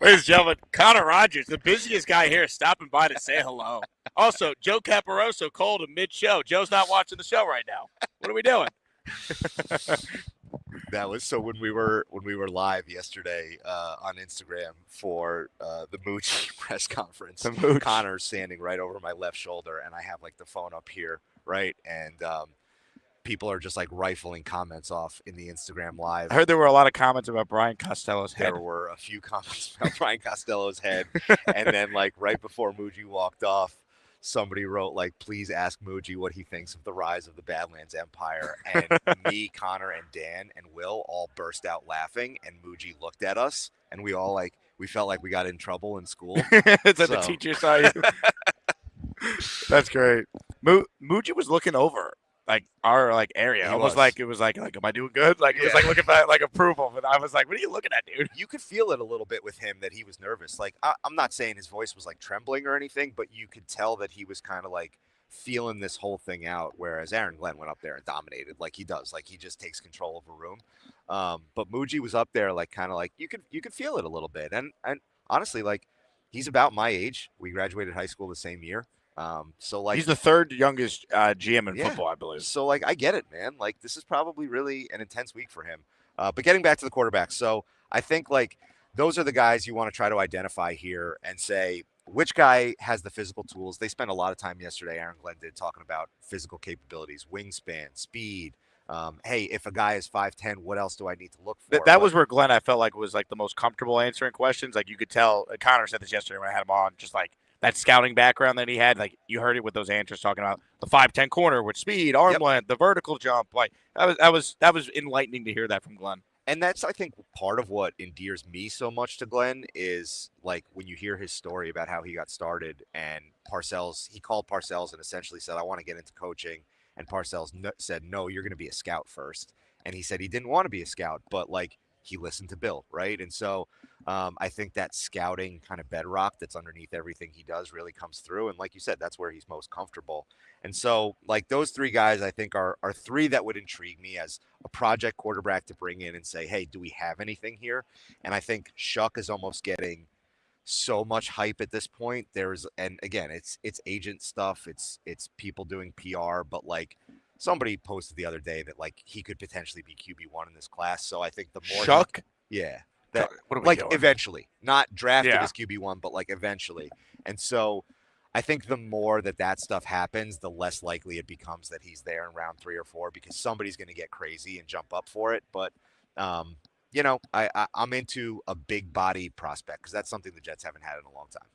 Speaker 2: Ladies and gentlemen, Connor Rogers, the busiest guy here, stopping by to say hello. Also, Joe Caporoso called him mid-show. Joe's not watching the show right now. What are we doing?
Speaker 4: That was so when we were live yesterday on Instagram for the Moochie press conference. Connor's standing right over my left shoulder, and I have like the phone up here, right? And people are just like rifling comments off in the Instagram live.
Speaker 2: I heard there were a lot of comments about Brian Costello's head.
Speaker 4: There were a few comments about Brian Costello's head, and then like right before Moochie walked off, somebody wrote, like, please ask Moochie what he thinks of the rise of the Badlands Empire. And me, Connor, and Dan, and Will all burst out laughing. And Moochie looked at us, and we all, like, we felt like we got in trouble in school.
Speaker 2: It's like the teacher saw you. That's great. Moochie was looking over, like, our, like, area. Almost like it was like, am I doing good? Like, it was like looking for, like, approval. But I was like, what are you looking at, dude?
Speaker 4: You could feel it a little bit with him that he was nervous. Like, I'm not saying his voice was, like, trembling or anything, but you could tell that he was kind of, like, feeling this whole thing out, whereas Aaron Glenn went up there and dominated like he does. Like, he just takes control of a room. But Moochie was up there, like, kind of like, you could feel it a little bit. And honestly, like, he's about my age. We graduated high school the same year. So like,
Speaker 2: he's the third youngest GM in football, I believe.
Speaker 4: So like, I get it, man. Like, this is probably really an intense week for him. But getting back to the quarterback, so I think like those are the guys you want to try to identify here and say which guy has the physical tools. They spent a lot of time yesterday, Aaron Glenn did, talking about physical capabilities, wingspan, speed. Hey, if a guy is 5'10", what else do I need to look for?
Speaker 2: That was where Glenn, I felt like, was like the most comfortable answering questions. Like, you could tell, Connor said this yesterday when I had him on, just like that scouting background that he had. Like, you heard it with those answers talking about the 5'10" corner with speed, arm length, the vertical jump. Like, that was enlightening to hear that from Glenn.
Speaker 4: And that's, I think, part of what endears me so much to Glenn is, like, when you hear his story about how he got started and he called Parcells and essentially said, I want to get into coaching. And Parcells said, no, you're going to be a scout first. And he said he didn't want to be a scout, but, like, he listened to Bill, right? And so I think that scouting kind of bedrock that's underneath everything he does really comes through. And like you said, that's where he's most comfortable. And so, like, those three guys, I think, are three that would intrigue me as a project quarterback to bring in and say, hey, do we have anything here? And I think Shuck is almost getting so much hype at this point. And again, it's agent stuff. It's people doing PR, but like somebody posted the other day that like he could potentially be QB1 in this class. So I think the more
Speaker 2: Shuck,
Speaker 4: that like doing? Eventually, not drafted as QB1, but like eventually. And so I think the more that stuff happens, the less likely it becomes that he's there in round 3 or 4 because somebody's going to get crazy and jump up for it. But I'm into a big body prospect because that's something the Jets haven't had in a long time.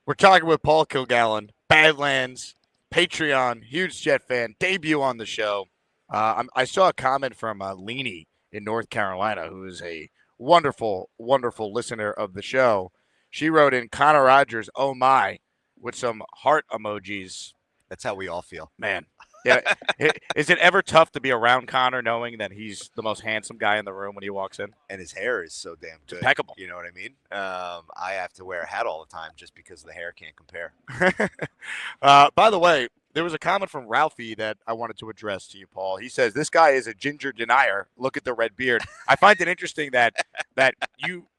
Speaker 2: We're talking with Paul Kilgallen, Badlands, Patreon, huge Jet fan, debut on the show. I saw a comment from Leanie in North Carolina, who is a wonderful, wonderful listener of the show. She wrote in Connor Rogers, oh my, with some heart emojis.
Speaker 4: That's how we all feel.
Speaker 2: Man. Yeah. Is it ever tough to be around Connor knowing that he's the most handsome guy in the room when he walks in?
Speaker 4: And his hair is so damn good.
Speaker 2: Impeccable.
Speaker 4: You know what I mean? I have to wear a hat all the time just because the hair can't compare.
Speaker 2: By the way, there was a comment from Ralphie that I wanted to address to you, Paul. He says, this guy is a ginger denier. Look at the red beard. I find it interesting that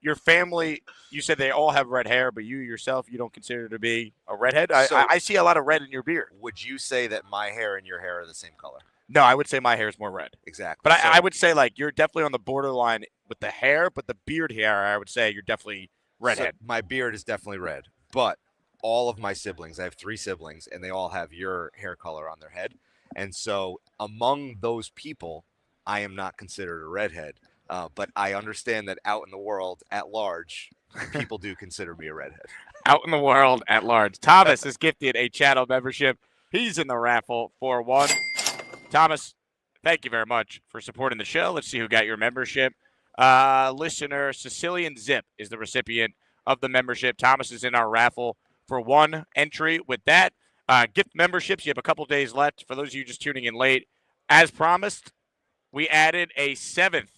Speaker 2: your family, you said they all have red hair, but you yourself, you don't consider to be a redhead. I see a lot of red in your beard.
Speaker 4: Would you say that my hair and your hair are the same color?
Speaker 2: No, I would say my hair is more red.
Speaker 4: Exactly.
Speaker 2: But I would say, like, you're definitely on the borderline with the hair, but the beard hair, I would say you're definitely redhead.
Speaker 4: So my beard is definitely red, but all of my siblings, I have 3 siblings, and they all have your hair color on their head. And so among those people, I am not considered a redhead. But I understand that out in the world at large, people do consider me a redhead.
Speaker 2: Out in the world at large. Thomas is gifted a channel membership. He's in the raffle for one. Thomas, thank you very much for supporting the show. Let's see who got your membership. Listener Sicilian Zip is the recipient of the membership. Thomas is in our raffle for one entry. With that, gift memberships, you have a couple days left. For those of you just tuning in late, as promised, we added a 7th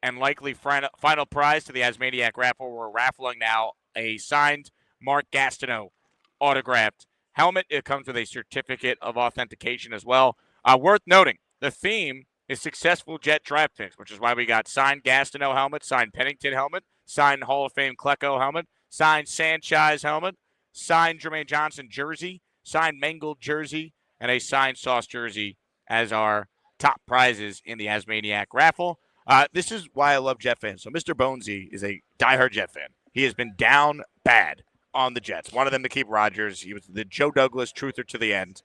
Speaker 2: and likely final prize to the Asmaniac raffle. We're raffling now a signed Mark Gastineau autographed helmet. It comes with a certificate of authentication as well. Worth noting, the theme is successful Jet draft picks, which is why we got signed Gastineau helmet, signed Pennington helmet, signed Hall of Fame Klecko helmet, signed Sanchez helmet, signed Jermaine Johnson jersey, signed Mangled jersey, and a signed Sauce jersey as our top prizes in the Asmaniac raffle. This is why I love Jet fans. So Mr. Bonesy is a diehard Jet fan. He has been down bad on the Jets. Wanted them to keep Rodgers. He was the Joe Douglas truther to the end.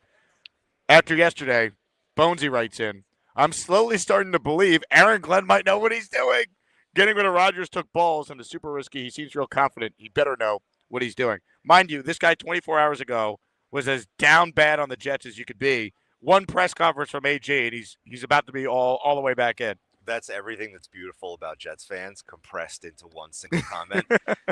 Speaker 2: After yesterday, Bonesy writes in, I'm slowly starting to believe Aaron Glenn might know what he's doing. Getting rid of Rodgers took balls and is super risky. He seems real confident. He better know what he's doing. Mind you, this guy 24 hours ago was as down bad on the Jets as you could be. One press conference from AG, and he's about to be all the way back in.
Speaker 4: That's everything that's beautiful about Jets fans compressed into one single comment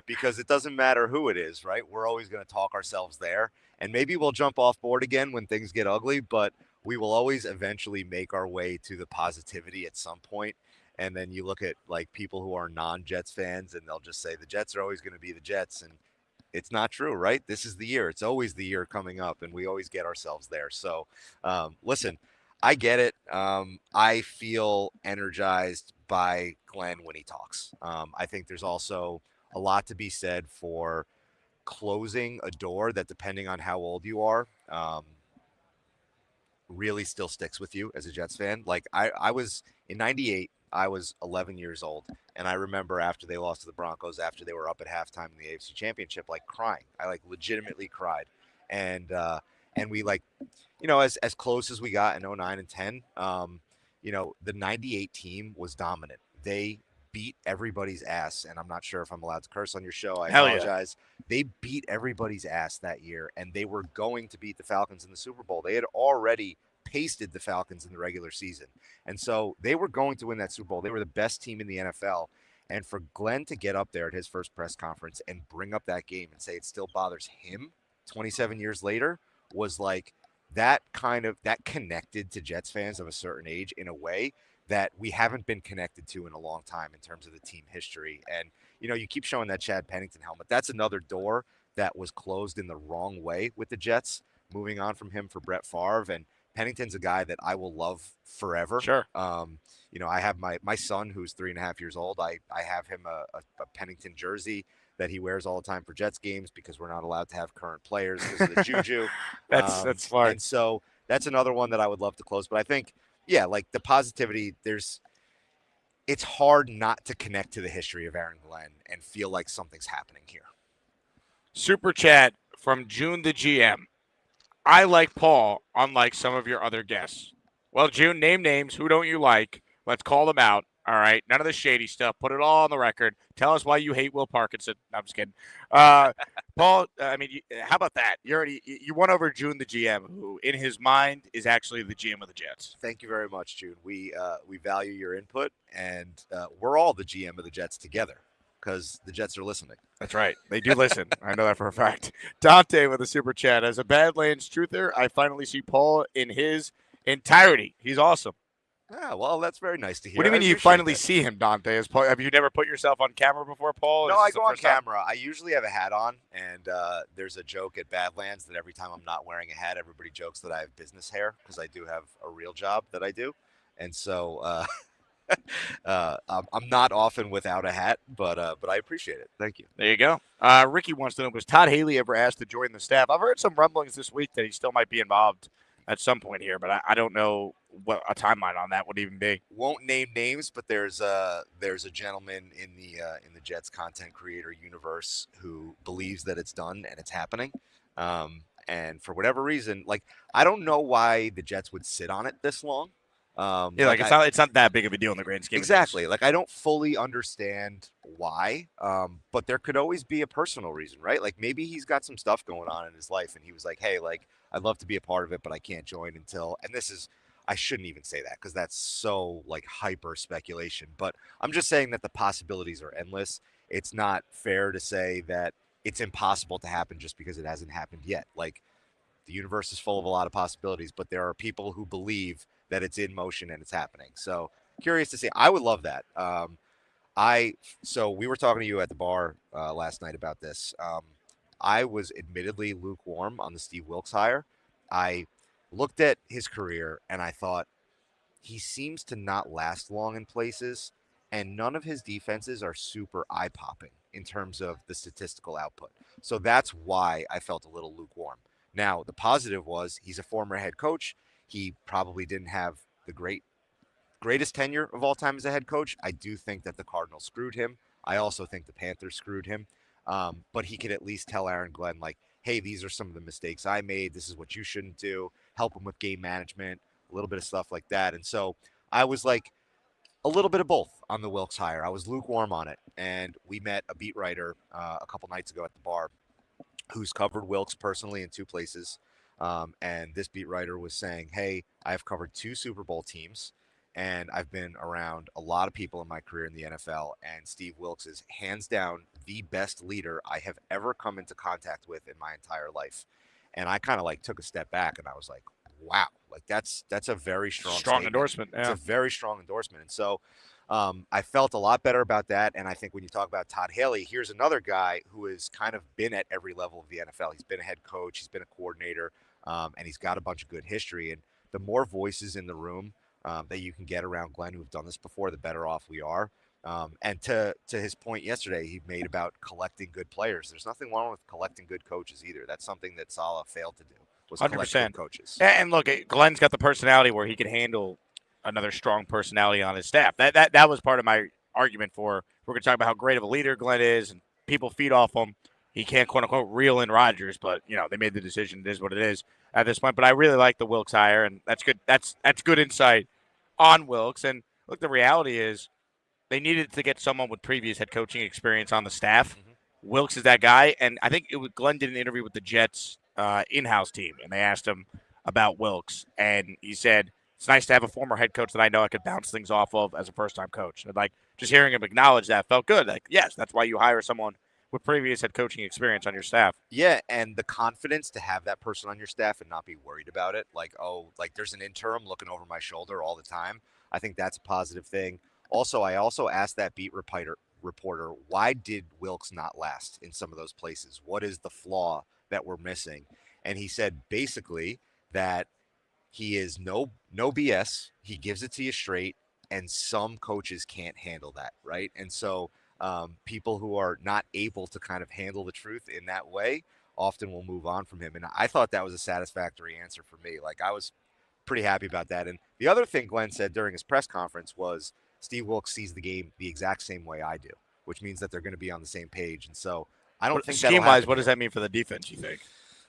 Speaker 4: because it doesn't matter who it is, right? We're always going to talk ourselves there, and maybe we'll jump off board again when things get ugly, but we will always eventually make our way to the positivity at some point. And then you look at like people who are non-Jets fans and they'll just say the Jets are always going to be the Jets. And it's not true, right? This is the year. It's always the year coming up and we always get ourselves there. So listen, I get it. I feel energized by Glenn when he talks. I think there's also a lot to be said for closing a door that, depending on how old you are, really still sticks with you as a Jets fan. Like I was in 98, I was 11 years old. And I remember after they lost to the Broncos, after they were up at halftime in the AFC Championship, like crying. I like legitimately cried. And we like, you know, as close as we got in 09 and 10, you know, the 98 team was dominant. They beat everybody's ass. And I'm not sure if I'm allowed to curse on your show. I apologize. Yeah. They beat everybody's ass that year. And they were going to beat the Falcons in the Super Bowl. They had already pasted the Falcons in the regular season. And so they were going to win that Super Bowl. They were the best team in the NFL. And for Glenn to get up there at his first press conference and bring up that game and say it still bothers him 27 years later was like that connected to Jets fans of a certain age in a way that we haven't been connected to in a long time in terms of the team history. And, you know, you keep showing that Chad Pennington helmet. That's another door that was closed in the wrong way with the Jets, moving on from him for Brett Favre. And Pennington's a guy that I will love forever.
Speaker 2: Sure.
Speaker 4: You know, I have my son who's 3.5 years old. I have him a Pennington jersey that he wears all the time for Jets games because we're not allowed to have current players because of the juju.
Speaker 2: That's smart.
Speaker 4: And so that's another one that I would love to close. But I think, yeah, like the positivity, it's hard not to connect to the history of Aaron Glenn and feel like something's happening here.
Speaker 2: Super chat from June the GM. I like Paul, unlike some of your other guests. Well, June, name names. Who don't you like? Let's call them out. All right, none of the shady stuff. Put it all on the record. Tell us why you hate Will Parkinson. No, I'm just kidding. Paul, how about that? You won over June, the GM, who in his mind is actually the GM of the Jets.
Speaker 4: Thank you very much, June. We value your input, and we're all the GM of the Jets together because the Jets are listening.
Speaker 2: That's right. They do listen. I know that for a fact. Dante with a super chat. As a Badlands truther, I finally see Paul in his entirety. He's awesome.
Speaker 4: Yeah, well, that's very nice to hear.
Speaker 2: What do you mean you finally see him, Dante? Have you never put yourself on camera before, Paul?
Speaker 4: No, I go on camera. I usually have a hat on, and there's a joke at Badlands that every time I'm not wearing a hat, everybody jokes that I have business hair because I do have a real job that I do. And so I'm not often without a hat, but I appreciate it. Thank you.
Speaker 2: There you go. Ricky wants to know, was Todd Haley ever asked to join the staff? I've heard some rumblings this week that he still might be involved at some point here, but I don't know what a timeline on that would even be.
Speaker 4: Won't name names, but there's a gentleman in the Jets content creator universe who believes that it's done and it's happening. And for whatever reason, like, I don't know why the Jets would sit on it this long.
Speaker 2: It's not that big of a deal in the grand scheme.
Speaker 4: Exactly. Like, I don't fully understand why, but there could always be a personal reason, right? Like, maybe he's got some stuff going on in his life, and he was like, hey, like, I'd love to be a part of it, but I can't join until, and this is, I shouldn't even say that because that's so, like, hyper speculation, but I'm just saying that the possibilities are endless. It's not fair to say that it's impossible to happen just because it hasn't happened yet. Like, the universe is full of a lot of possibilities, but there are people who believe that it's in motion and it's happening. So curious to see. I would love that. So we were talking to you at the bar last night about this. I was admittedly lukewarm on the Steve Wilks hire. I looked at his career and I thought he seems to not last long in places, and none of his defenses are super eye-popping in terms of the statistical output. So that's why I felt a little lukewarm. Now, the positive was he's a former head coach. He probably didn't have the greatest tenure of all time as a head coach. I do think that the Cardinals screwed him. I also think the Panthers screwed him. But he could at least tell Aaron Glenn, like, hey, these are some of the mistakes I made. This is what you shouldn't do. Help him with game management, a little bit of stuff like that. And so I was like a little bit of both on the Wilks hire. I was lukewarm on it. And we met a beat writer a couple nights ago at the bar who's covered Wilks personally in two places. And this beat writer was saying, hey, I've covered 2 Super Bowl teams, and I've been around a lot of people in my career in the NFL, and Steve Wilks is hands down the best leader I have ever come into contact with in my entire life. And I kind of like took a step back and I was like, wow, like that's a very strong
Speaker 2: endorsement. Yeah.
Speaker 4: It's a very strong endorsement. And so I felt a lot better about that. And I think when you talk about Todd Haley, here's another guy who has kind of been at every level of the NFL. He's been a head coach, he's been a coordinator, and he's got a bunch of good history. And the more voices in the room that you can get around Glenn who have done this before, the better off we are. And to his point yesterday, he made about collecting good players. There's nothing wrong with collecting good coaches either. That's something that Saleh failed to do, was collect good coaches.
Speaker 2: And look, Glenn's got the personality where he can handle another strong personality on his staff. That was part of my argument for, we're going to talk about how great of a leader Glenn is, and people feed off him. He can't, quote unquote, reel in Rodgers, but they made the decision. It is what it is at this point. But I really like the Wilks hire, and that's good. That's good insight on Wilks. And look, the reality is they needed to get someone with previous head coaching experience on the staff. Mm-hmm. Wilks is that guy, and I think Glenn did an interview with the Jets in-house team, and they asked him about Wilks, and he said, it's nice to have a former head coach that I know I could bounce things off of as a first-time coach. And just hearing him acknowledge that felt good. Like, yes, that's why you hire someone with previous head coaching experience on your staff.
Speaker 4: Yeah, and the confidence to have that person on your staff and not be worried about it. Like, there's an interim looking over my shoulder all the time. I think that's a positive thing. Also, I asked that beat reporter, why did Wilks not last in some of those places? What is the flaw that we're missing? And he said basically that he is no BS. He gives it to you straight, and some coaches can't handle that, right? And so people who are not able to kind of handle the truth in that way often will move on from him. And I thought that was a satisfactory answer for me. Like, I was pretty happy about that. And the other thing Glenn said during his press conference was Steve Wilks sees the game the exact same way I do, which means that they're going to be on the same page. And so I don't think
Speaker 2: scheme-wise, what does that mean for the defense, you think?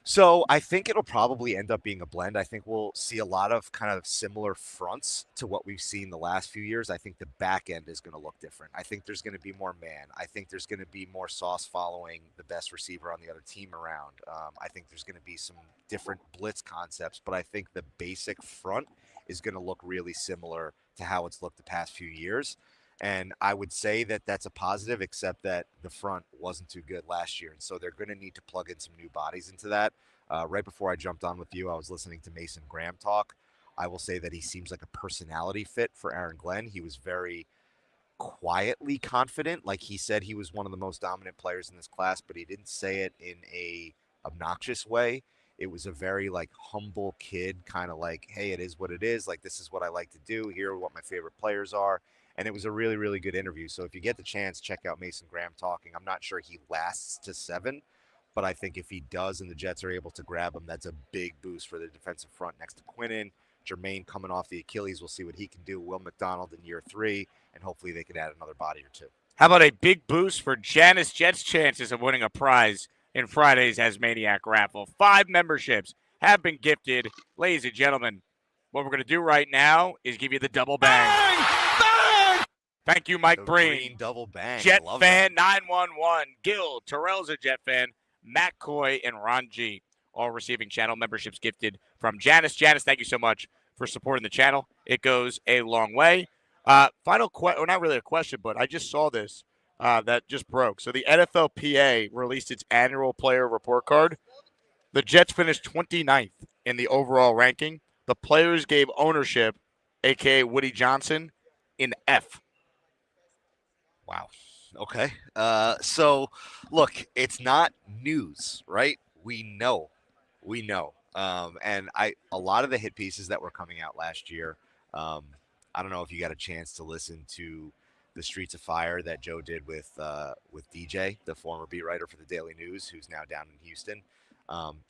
Speaker 4: So I think it'll probably end up being a blend. I think we'll see a lot of kind of similar fronts to what we've seen the last few years. I think the back end is going to look different. I think there's going to be more man. I think there's going to be more sauce following the best receiver on the other team around. I think there's going to be some different blitz concepts, but I think the basic front is going to look really similar to how it's looked the past few years. And I would say that that's a positive, except that the front wasn't too good last year. And so they're going to need to plug in some new bodies into that. Right before I jumped on with you, I was listening to Mason Graham talk. I will say that he seems like a personality fit for Aaron Glenn. He was very quietly confident. Like he said he was one of the most dominant players in this class, but he didn't say it in a obnoxious way. It was a very like humble kid, kind of like, hey, it is what it is. Like, this is what I like to do. Here are what my favorite players are. And it was a really, really good interview. So if you get the chance, check out Mason Graham talking. I'm not sure he lasts to 7, but I think if he does and the Jets are able to grab him, that's a big boost for the defensive front next to Quinnen. Jermaine coming off the Achilles. We'll see what he can do. Will McDonald in year 3, and hopefully they can add another body or 2.
Speaker 2: How about a big boost for Janice Jets' chances of winning a prize in Friday's Asmaniac Raffle? 5 memberships have been gifted. Ladies and gentlemen, what we're going to do right now is give you the double bang. Thank you, Mike Breen.
Speaker 4: Green double bang.
Speaker 2: Jet
Speaker 4: Love
Speaker 2: fan 911. Gil, Terrell's a Jet fan. Matt Coy and Ron G, all receiving channel memberships gifted from Janice. Janice, thank you so much for supporting the channel. It goes a long way. Final question, or not really a question, but I just saw this that just broke. So the NFLPA released its annual player report card. The Jets finished 29th in the overall ranking. The players gave ownership, a.k.a. Woody Johnson, in F.
Speaker 4: Wow. Okay. So look, it's not news, right? We know. And a lot of the hit pieces that were coming out last year, I don't know if you got a chance to listen to the Streets of Fire that Joe did with DJ, the former beat writer for the Daily News, who's now down in Houston.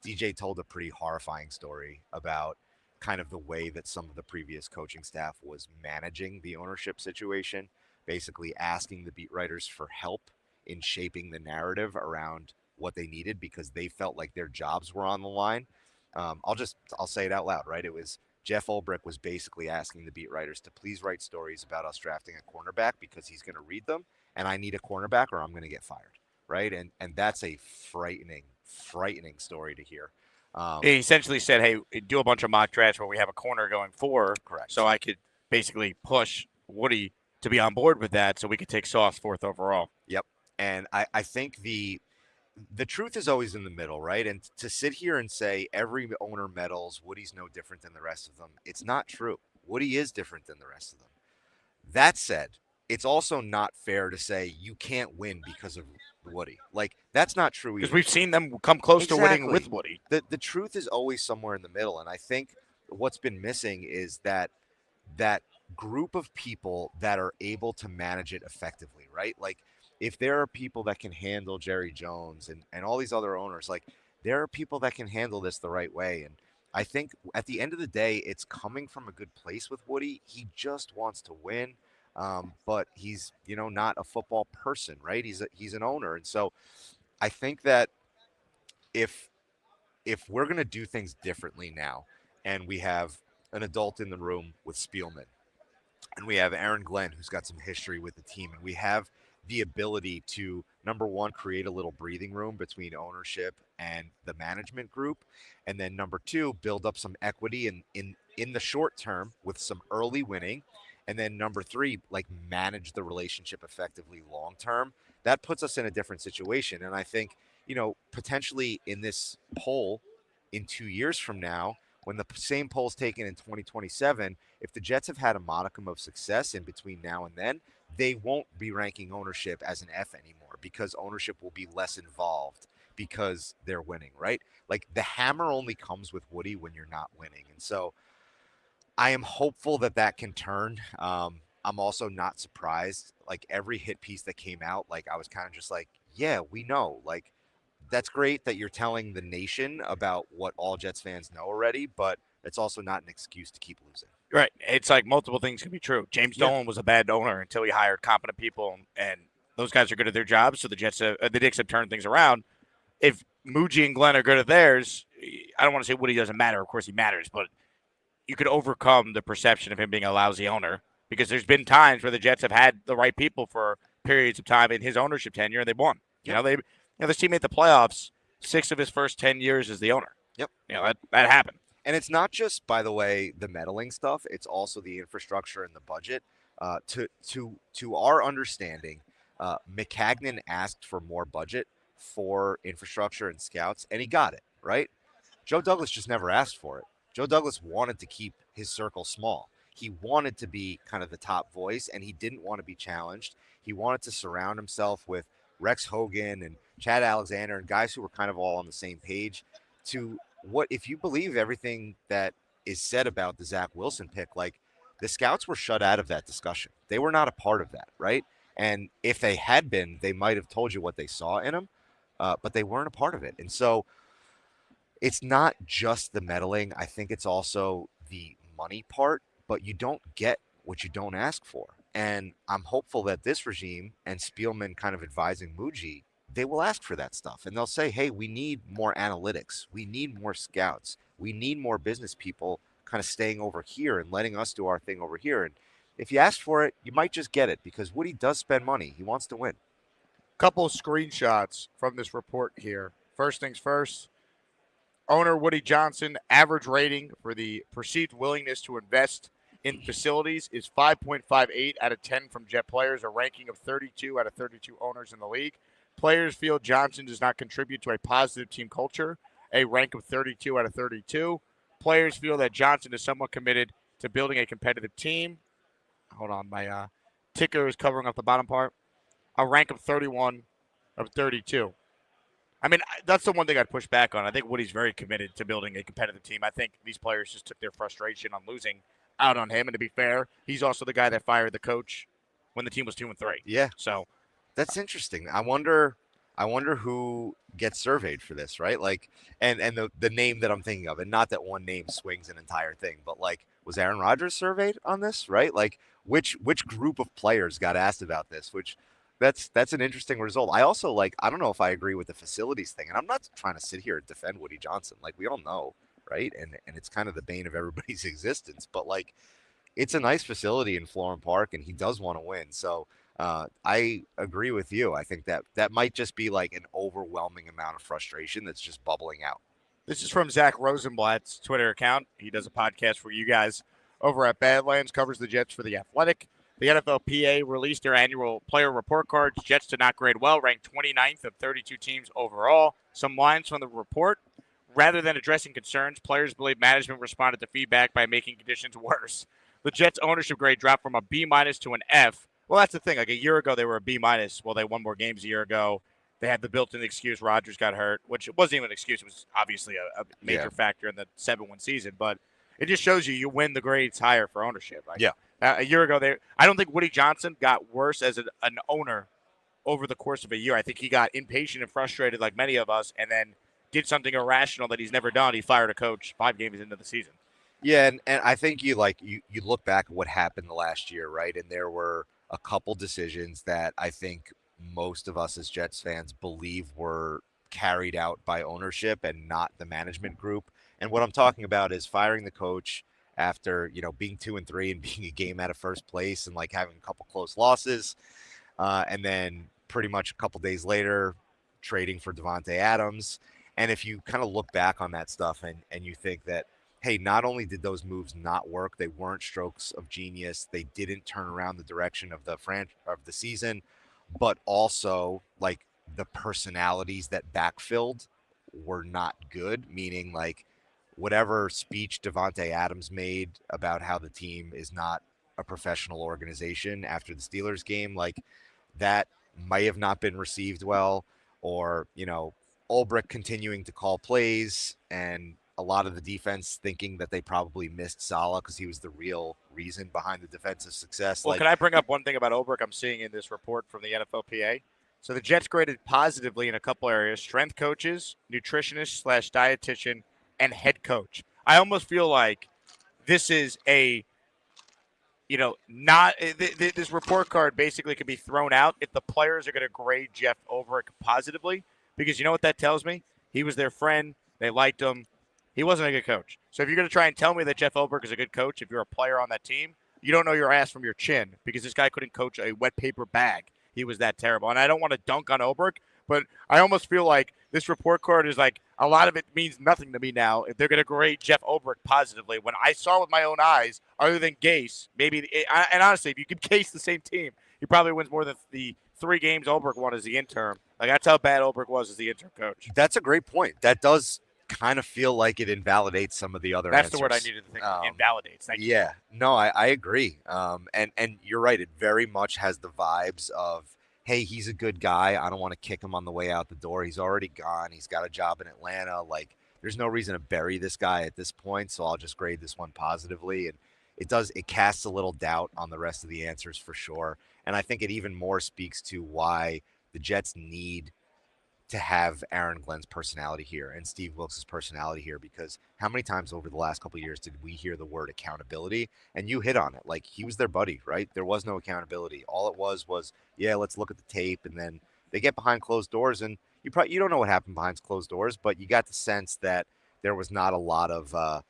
Speaker 4: DJ told a pretty horrifying story about kind of the way that some of the previous coaching staff was managing the ownership situation, basically asking the beat writers for help in shaping the narrative around what they needed because they felt like their jobs were on the line. I'll say it out loud, right? It was Jeff Ulbrich was basically asking the beat writers to please write stories about us drafting a cornerback because he's going to read them, and I need a cornerback or I'm going to get fired, right? And that's a frightening story to hear.
Speaker 2: He essentially said, hey, do a bunch of mock drafts where we have a corner going forward.
Speaker 4: Correct.
Speaker 2: So I could basically push Woody to be on board with that so we could take Sauce 4th overall.
Speaker 4: Yep. And I think the truth is always in the middle, right? And to sit here and say every owner meddles, Woody's no different than the rest of them, it's not true. Woody is different than the rest of them. That said, it's also not fair to say you can't win because of Woody. Like, that's not true either.
Speaker 2: Because we've seen them come close to winning with Woody.
Speaker 4: The truth is always somewhere in the middle. And I think what's been missing is that group of people that are able to manage it effectively, right? Like, if there are people that can handle Jerry Jones and all these other owners, like, there are people that can handle this the right way. And I think at the end of the day, it's coming from a good place with Woody. He just wants to win, but he's, not a football person, right? He's an owner. And so I think that if we're going to do things differently now, and we have an adult in the room with Spielman, and we have Aaron Glenn, who's got some history with the team, and we have the ability to, number one, create a little breathing room between ownership and the management group, and then number two, build up some equity in the short term with some early winning, and then number three, like, manage the relationship effectively long term. That puts us in a different situation. And I think, potentially in this poll in 2 years from now, when the same poll is taken in 2027, if the Jets have had a modicum of success in between now and then, they won't be ranking ownership as an F anymore because ownership will be less involved because they're winning, right? Like, the hammer only comes with Woody when you're not winning. And so I am hopeful that can turn. I'm also not surprised. Like, every hit piece that came out, like, I was kind of just like, yeah, we know. Like, that's great that you're telling the nation about what all Jets fans know already, but it's also not an excuse to keep losing.
Speaker 2: Right. It's like multiple things can be true. James Dolan was a bad owner until he hired competent people, and those guys are good at their jobs, so the Jets, the Dicks have turned things around. if Muji and Glenn are good at theirs, I don't want to say Woody doesn't matter. Of course he matters, but you could overcome the perception of him being a lousy owner because there's been times where the Jets have had the right people for periods of time in his ownership tenure and they won.
Speaker 4: Yep.
Speaker 2: This team made the playoffs 6 of his first 10 years as the owner.
Speaker 4: Yep.
Speaker 2: That happened.
Speaker 4: And it's not just, by the way, the meddling stuff. It's also the infrastructure and the budget. To our understanding, McCagnon asked for more budget for infrastructure and scouts, and he got it, right? Joe Douglas just never asked for it. Joe Douglas wanted to keep his circle small. He wanted to be kind of the top voice, and he didn't want to be challenged. He wanted to surround himself with Rex Hogan and Chad Alexander and guys who were kind of all on the same page. To what, if you believe everything that is said about the Zach Wilson pick, like the scouts were shut out of that discussion. They were not a part of that, right? And if they had been, they might have told you what they saw in him, but they weren't a part of it. And so it's not just the meddling. I think it's also the money part, but you don't get what you don't ask for. And I'm hopeful that this regime and Spielman kind of advising Muji, they will ask for that stuff. And they'll say, hey, we need more analytics. We need more scouts. We need more business people kind of staying over here and letting us do our thing over here. And if you ask for it, you might just get it because Woody does spend money. He wants to win.
Speaker 2: Couple of screenshots from this report here. First things first, owner Woody Johnson, average rating for the perceived willingness to invest in facilities is 5.58 out of 10 from Jet players, a ranking of 32 out of 32 owners in the league. Players feel Johnson does not contribute to a positive team culture, a rank of 32 out of 32. Players feel that Johnson is somewhat committed to building a competitive team. Hold on, my ticker is covering up the bottom part. A rank of 31 of 32. I mean, that's the one thing I'd push back on. I think Woody's very committed to building a competitive team. I think these players just took their frustration on losing out on him. And to be fair, he's also the guy that fired the coach when the team was 2-3.
Speaker 4: Yeah.
Speaker 2: So
Speaker 4: that's interesting. I wonder who gets surveyed for this, right? Like, and the name that I'm thinking of, and not that one name swings an entire thing, but like, was Aaron Rodgers surveyed on this, right? Like, which group of players got asked about this? Which that's an interesting result. I also I don't know if I agree with the facilities thing, and I'm not trying to sit here and defend Woody Johnson. Like, we all know, right? And it's kind of the bane of everybody's existence. But like, it's a nice facility in Florham Park, and he does want to win. So I agree with you. I think that might just be like an overwhelming amount of frustration that's just bubbling out.
Speaker 2: this is from Zach Rosenblatt's Twitter account. He does a podcast for you guys over at Badlands, covers the Jets for The Athletic. The NFLPA released their annual player report cards. Jets did not grade well, ranked 29th of 32 teams overall. Some lines from the report. Rather than addressing concerns, players believe management responded to feedback by making conditions worse. The Jets' ownership grade dropped from a B- to an F. Well, that's the thing. Like a year ago, they were a B-. Well, they won more games a year ago. They had the built-in excuse Rodgers got hurt, which wasn't even an excuse. It was obviously a major factor in the 7-win season. But it just shows you win the grades higher for ownership. Like, a year ago, I don't think Woody Johnson got worse as an owner over the course of a year. I think he got impatient and frustrated like many of us, and then did something irrational that he's never done. He fired a coach 5 games into the season.
Speaker 4: Yeah, and I think you look back at what happened the last year, right? And there were a couple decisions that I think most of us as Jets fans believe were carried out by ownership and not the management group. And what I'm talking about is firing the coach after, being 2-3 and being a game out of first place and having a couple close losses. And then pretty much a couple days later, trading for Davante Adams. And if you kind of look back on that stuff and you think that, hey, not only did those moves not work, they weren't strokes of genius, they didn't turn around the direction of the season, but also the personalities that backfilled were not good, meaning whatever speech Davante Adams made about how the team is not a professional organization after the Steelers game, that may have not been received well, or, Ulbrich continuing to call plays and a lot of the defense thinking that they probably missed Saleh because he was the real reason behind the defensive success.
Speaker 2: Well, can I bring up one thing about Ulbrich I'm seeing in this report from the NFLPA? So the Jets graded positively in a couple areas: strength coaches, nutritionist/dietitian, and head coach. I almost feel like this is this report card basically could be thrown out if the players are going to grade Jeff Ulbrich positively, because you know what that tells me? He was their friend. They liked him. He wasn't a good coach. So if you're going to try and tell me that Jeff Ulbrich is a good coach, if you're a player on that team, you don't know your ass from your chin, because this guy couldn't coach a wet paper bag. He was that terrible. And I don't want to dunk on Ulbrich, but I almost feel like this report card is like a lot of it means nothing to me now if they're going to grade Jeff Ulbrich positively. When I saw with my own eyes, other than Gase, and honestly, if you give Gase the same team, he probably wins more than the 3 games Ulbrich won as the interim. Like, that's how bad Ulbrich was as the interim coach.
Speaker 4: That's a great point. That does kind of feel like it invalidates some of the other
Speaker 2: That's
Speaker 4: answers.
Speaker 2: the word I needed to think. Invalidates. Thank you.
Speaker 4: Yeah. No, I agree. And you're right. It very much has the vibes of, hey, he's a good guy. I don't want to kick him on the way out the door. He's already gone. He's got a job in Atlanta. Like, there's no reason to bury this guy at this point, so I'll just grade this one positively. And it casts a little doubt on the rest of the answers for sure. And I think it even more speaks to why the Jets need to have Aaron Glenn's personality here and Steve Wilks' personality here, because how many times over the last couple of years did we hear the word accountability? And you hit on it. Like, he was their buddy, right? There was no accountability. All it was, yeah, let's look at the tape. And then they get behind closed doors, and you don't know what happened behind closed doors, but you got the sense that there was not a lot of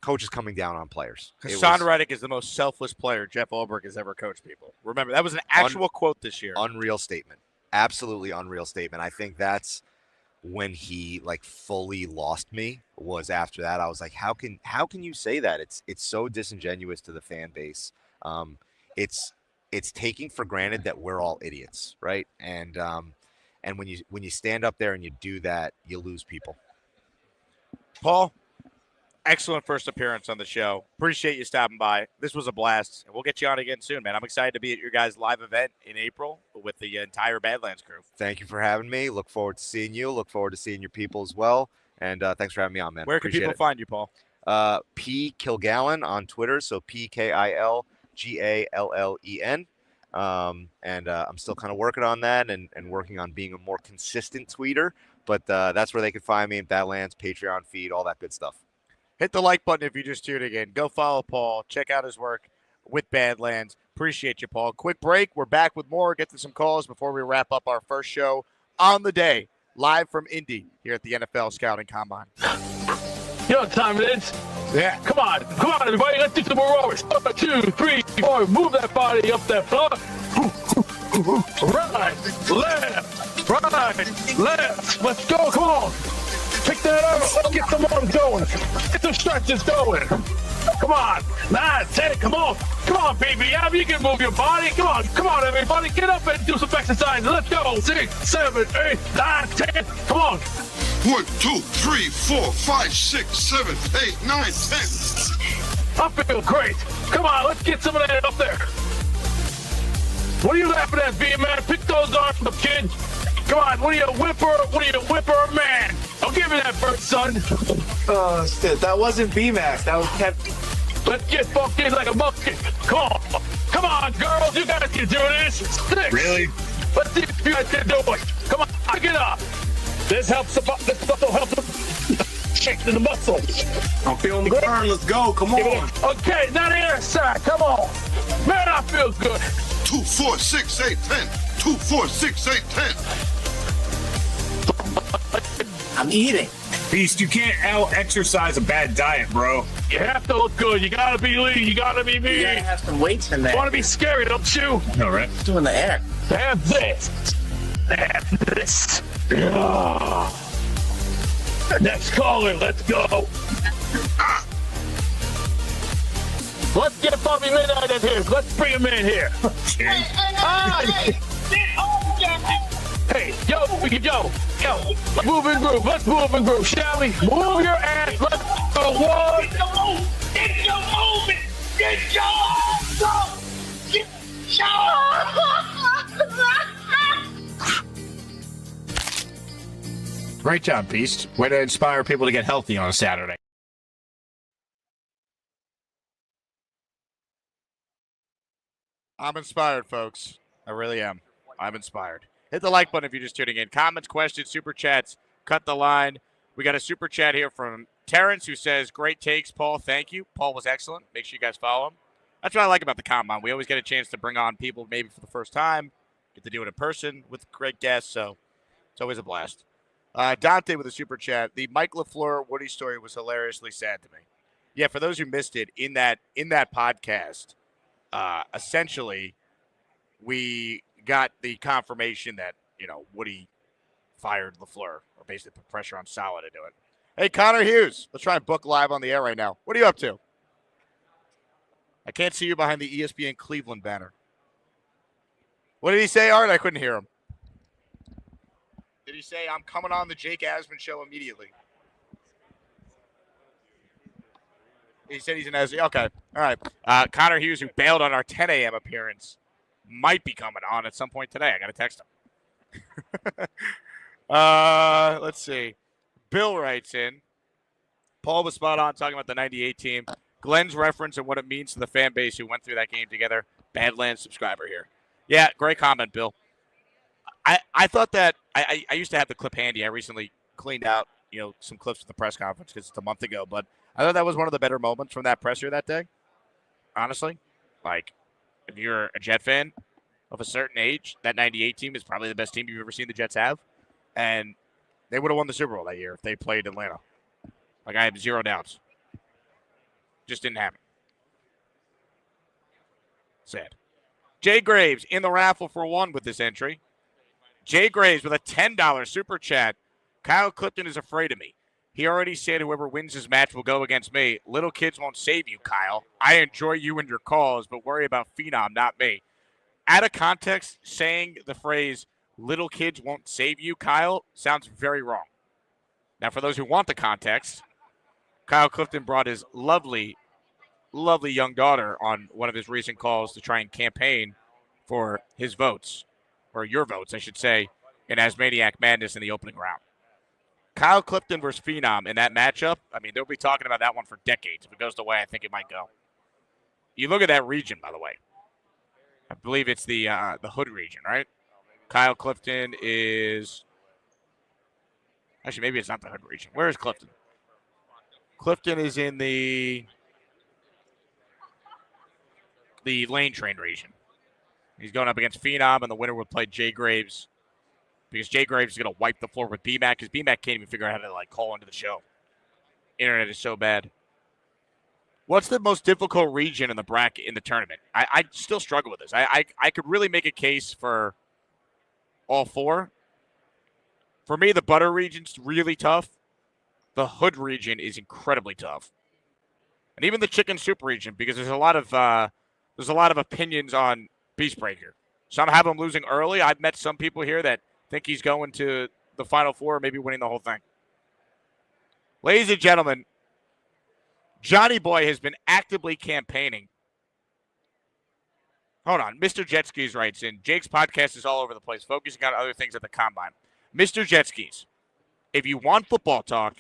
Speaker 4: coaches coming down on players.
Speaker 2: Hassan Reddick is the most selfless player Jeff Ulbrich has ever coached people. Remember, that was an actual quote this year.
Speaker 4: Unreal statement. Absolutely unreal statement. I think that's when he like fully lost me, was after that. I was like, how can you say that? It's so disingenuous to the fan base. It's taking for granted that we're all idiots, right? And when you stand up there and you do that, you lose people.
Speaker 2: Paul, excellent first appearance on the show. Appreciate you stopping by. This was a blast, and we'll get you on again soon, man. I'm excited to be at your guys' live event in April with the entire Badlands crew.
Speaker 4: Thank you for having me. Look forward to seeing you. Look forward to seeing your people as well. And thanks for having me on, man.
Speaker 2: Where can people find you, Paul?
Speaker 4: P Kilgallen on Twitter, so PKILGALLEN. And I'm still kind of working on that and working on being a more consistent tweeter. But that's where they can find me in Badlands, Patreon feed, all that good stuff.
Speaker 2: Hit the like button if you just tuned in. Go follow Paul. Check out his work with Badlands. Appreciate you, Paul. Quick break. We're back with more. Get to some calls before we wrap up our first show on the day, live from Indy here at the NFL Scouting Combine.
Speaker 9: You know what time it is?
Speaker 2: Yeah.
Speaker 9: Come on, everybody. Let's do some aerobics. 1, 2, 3, 4. Move that body up that floor. Right, left. Let's go. Come on. Pick that up. Let's get some arms going. Get some stretches going. Come on. 9, 10. Come on, baby. Yeah, you can move your body. Come on, everybody. Get up and do some exercise. Let's go. 6, 7, 8, 9, 10. Come on.
Speaker 3: 1, 2, 3, 4, 5, 6, 7, 8, 9, 10.
Speaker 9: I feel great. Come on, let's get some of that up there. What are you laughing at, B-Man? Pick those arms up, kid. Come on, what are you, a whipper or man? Don't give me that first, son.
Speaker 10: Oh, shit, that wasn't B-Max. That was Kevin.
Speaker 9: Let's get funky like a monkey. Come on, girls, you guys can do this. 6.
Speaker 10: Really?
Speaker 9: Let's see if you guys can do it. Come on, pick it up. This muscle helps shaking the muscles.
Speaker 10: I'm feeling the burn. Let's go. Come on.
Speaker 9: Okay, now the other side. Come on. Man, I feel good.
Speaker 3: 2, 4, 6, 8, 10. 2, 4, 6, 8, 10.
Speaker 10: I'm eating. Beast, you can't out-exercise a bad diet, bro.
Speaker 9: You have to look good. You gotta be lean. You gotta be mean.
Speaker 10: You gotta have some weights in there.
Speaker 9: You wanna be scary, don't you?
Speaker 10: No, right? Doing the air.
Speaker 9: Have this. Have this. Yeah. Next caller, let's go. Let's get Bobby Midnight in here. Let's bring him in here. Hey, yo, move and groove. Let's move and groove, shall we? Move your ass. Let's go. One.
Speaker 11: Get your movement. Get your ass up. Get
Speaker 10: Great job, Beast. Way to inspire people to get healthy on a Saturday.
Speaker 2: I'm inspired, folks. I really am. I'm inspired. Hit the like button if you're just tuning in. Comments, questions, super chats, cut the line. We got a super chat here from Terrence who says, great takes, Paul. Thank you. Paul was excellent. Make sure you guys follow him. That's what I like about the Combine. We always get a chance to bring on people maybe for the first time, get to do it in person with great guests, so it's always a blast. Dante with a super chat. The Mike LaFleur Woody story was hilariously sad to me. Yeah, for those who missed it, in that podcast, essentially, we got the confirmation that Woody fired LaFleur, or basically put pressure on Saleh to do it. Hey, Connor Hughes, let's try and book live on the air right now. What are you up to? I can't see you behind the ESPN Cleveland banner. What did he say, Art? I couldn't hear him. Did he say, I'm coming on the Jake Asman show immediately? He said he's in Asman. Okay. All right. Connor Hughes, who bailed on our 10 a.m. appearance, might be coming on at some point today. I got to text him. Let's see. Bill writes in. Paul was spot on talking about the 98 team. Glenn's reference and what it means to the fan base who went through that game together. Badlands subscriber here. Yeah, great comment, Bill. I thought that I used to have the clip handy. I recently cleaned out, some clips of the press conference because it's a month ago. But I thought that was one of the better moments from that presser that day. Honestly, like if you're a Jet fan of a certain age, that 98 team is probably the best team you've ever seen the Jets have. And they would have won the Super Bowl that year if they played Atlanta. Like, I have zero doubts. Just didn't happen. Sad. Jay Graves in the raffle for one with this entry. Jay Graves with a $10 super chat. Kyle Clifton is afraid of me. He already said whoever wins his match will go against me. Little kids won't save you, Kyle. I enjoy you and your calls, but worry about Phenom, not me. Out of context, saying the phrase, little kids won't save you, Kyle, sounds very wrong. Now, for those who want the context, Kyle Clifton brought his lovely young daughter on one of his recent calls to try and campaign for his votes, or your votes, I should say, in Asmaniac Madness in the opening round. Kyle Clifton versus Phenom in that matchup, I mean, they'll be talking about that one for decades. If it goes the way I think it might go. You look at that region, by the way. I believe it's the Hood region, right? Kyle Clifton is... Actually, maybe it's not the Hood region. Where is Clifton? Clifton is in the Lane Train region. He's going up against Phenom, and the winner would play Jay Graves because Jay Graves is going to wipe the floor with BMAC because BMAC can't even figure out how to call into the show. Internet is so bad. What's the most difficult region in the bracket in the tournament? I still struggle with this. I could really make a case for all four. For me, the Butter region's really tough. The Hood region is incredibly tough, and even the Chicken Soup region because there's a lot of opinions on Beastbreaker. Some have him losing early. I've met some people here that think he's going to the Final Four, maybe winning the whole thing. Ladies and gentlemen, Johnny Boy has been actively campaigning. Hold on. Mr. Jetskis writes in, Jake's podcast is all over the place, focusing on other things at the Combine. Mr. Jetskis, if you want football talk,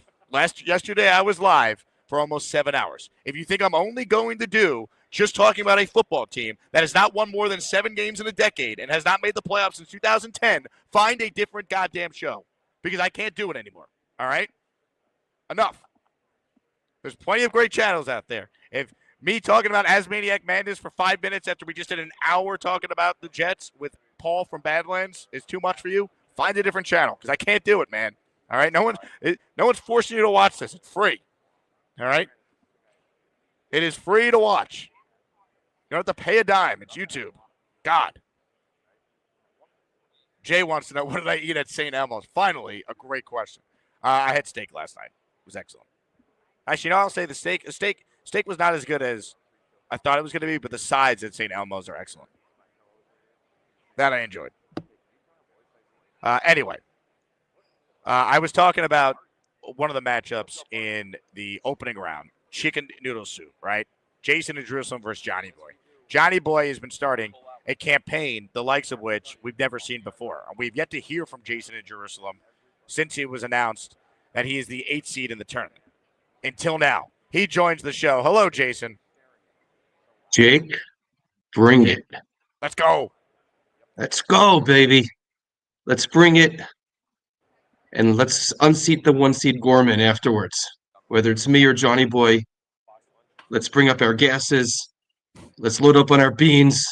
Speaker 2: yesterday I was live for almost 7 hours. If you think I'm only going to do just talking about a football team that has not won more than 7 games in a decade and has not made the playoffs since 2010, find a different goddamn show because I can't do it anymore. All right? Enough. There's plenty of great channels out there. If me talking about Asmaniac Madness for 5 minutes after we just did an hour talking about the Jets with Paul from Badlands is too much for you, find a different channel because I can't do it, man. All right? No one's forcing you to watch this. It's free. All right? It is free to watch. You don't have to pay a dime. It's YouTube. God. Jay wants to know, what did I eat at St. Elmo's? Finally, a great question. I had steak last night. It was excellent. Actually, I'll say the steak was not as good as I thought it was going to be, but the sides at St. Elmo's are excellent. That I enjoyed. Anyway, I was talking about one of the matchups in the opening round, chicken noodle soup, right? Jason and Jerusalem versus Johnny Boy. Johnny Boy has been starting a campaign, the likes of which we've never seen before. We've yet to hear from Jason in Jerusalem since it was announced that he is the 8th seed in the tournament. Until now, he joins the show. Hello, Jason.
Speaker 12: Jake, bring it.
Speaker 2: Let's go.
Speaker 12: Let's go, baby. Let's bring it. And let's unseat the 1 seed Gorman afterwards. Whether it's me or Johnny Boy, let's bring up our gases. Let's load up on our beans.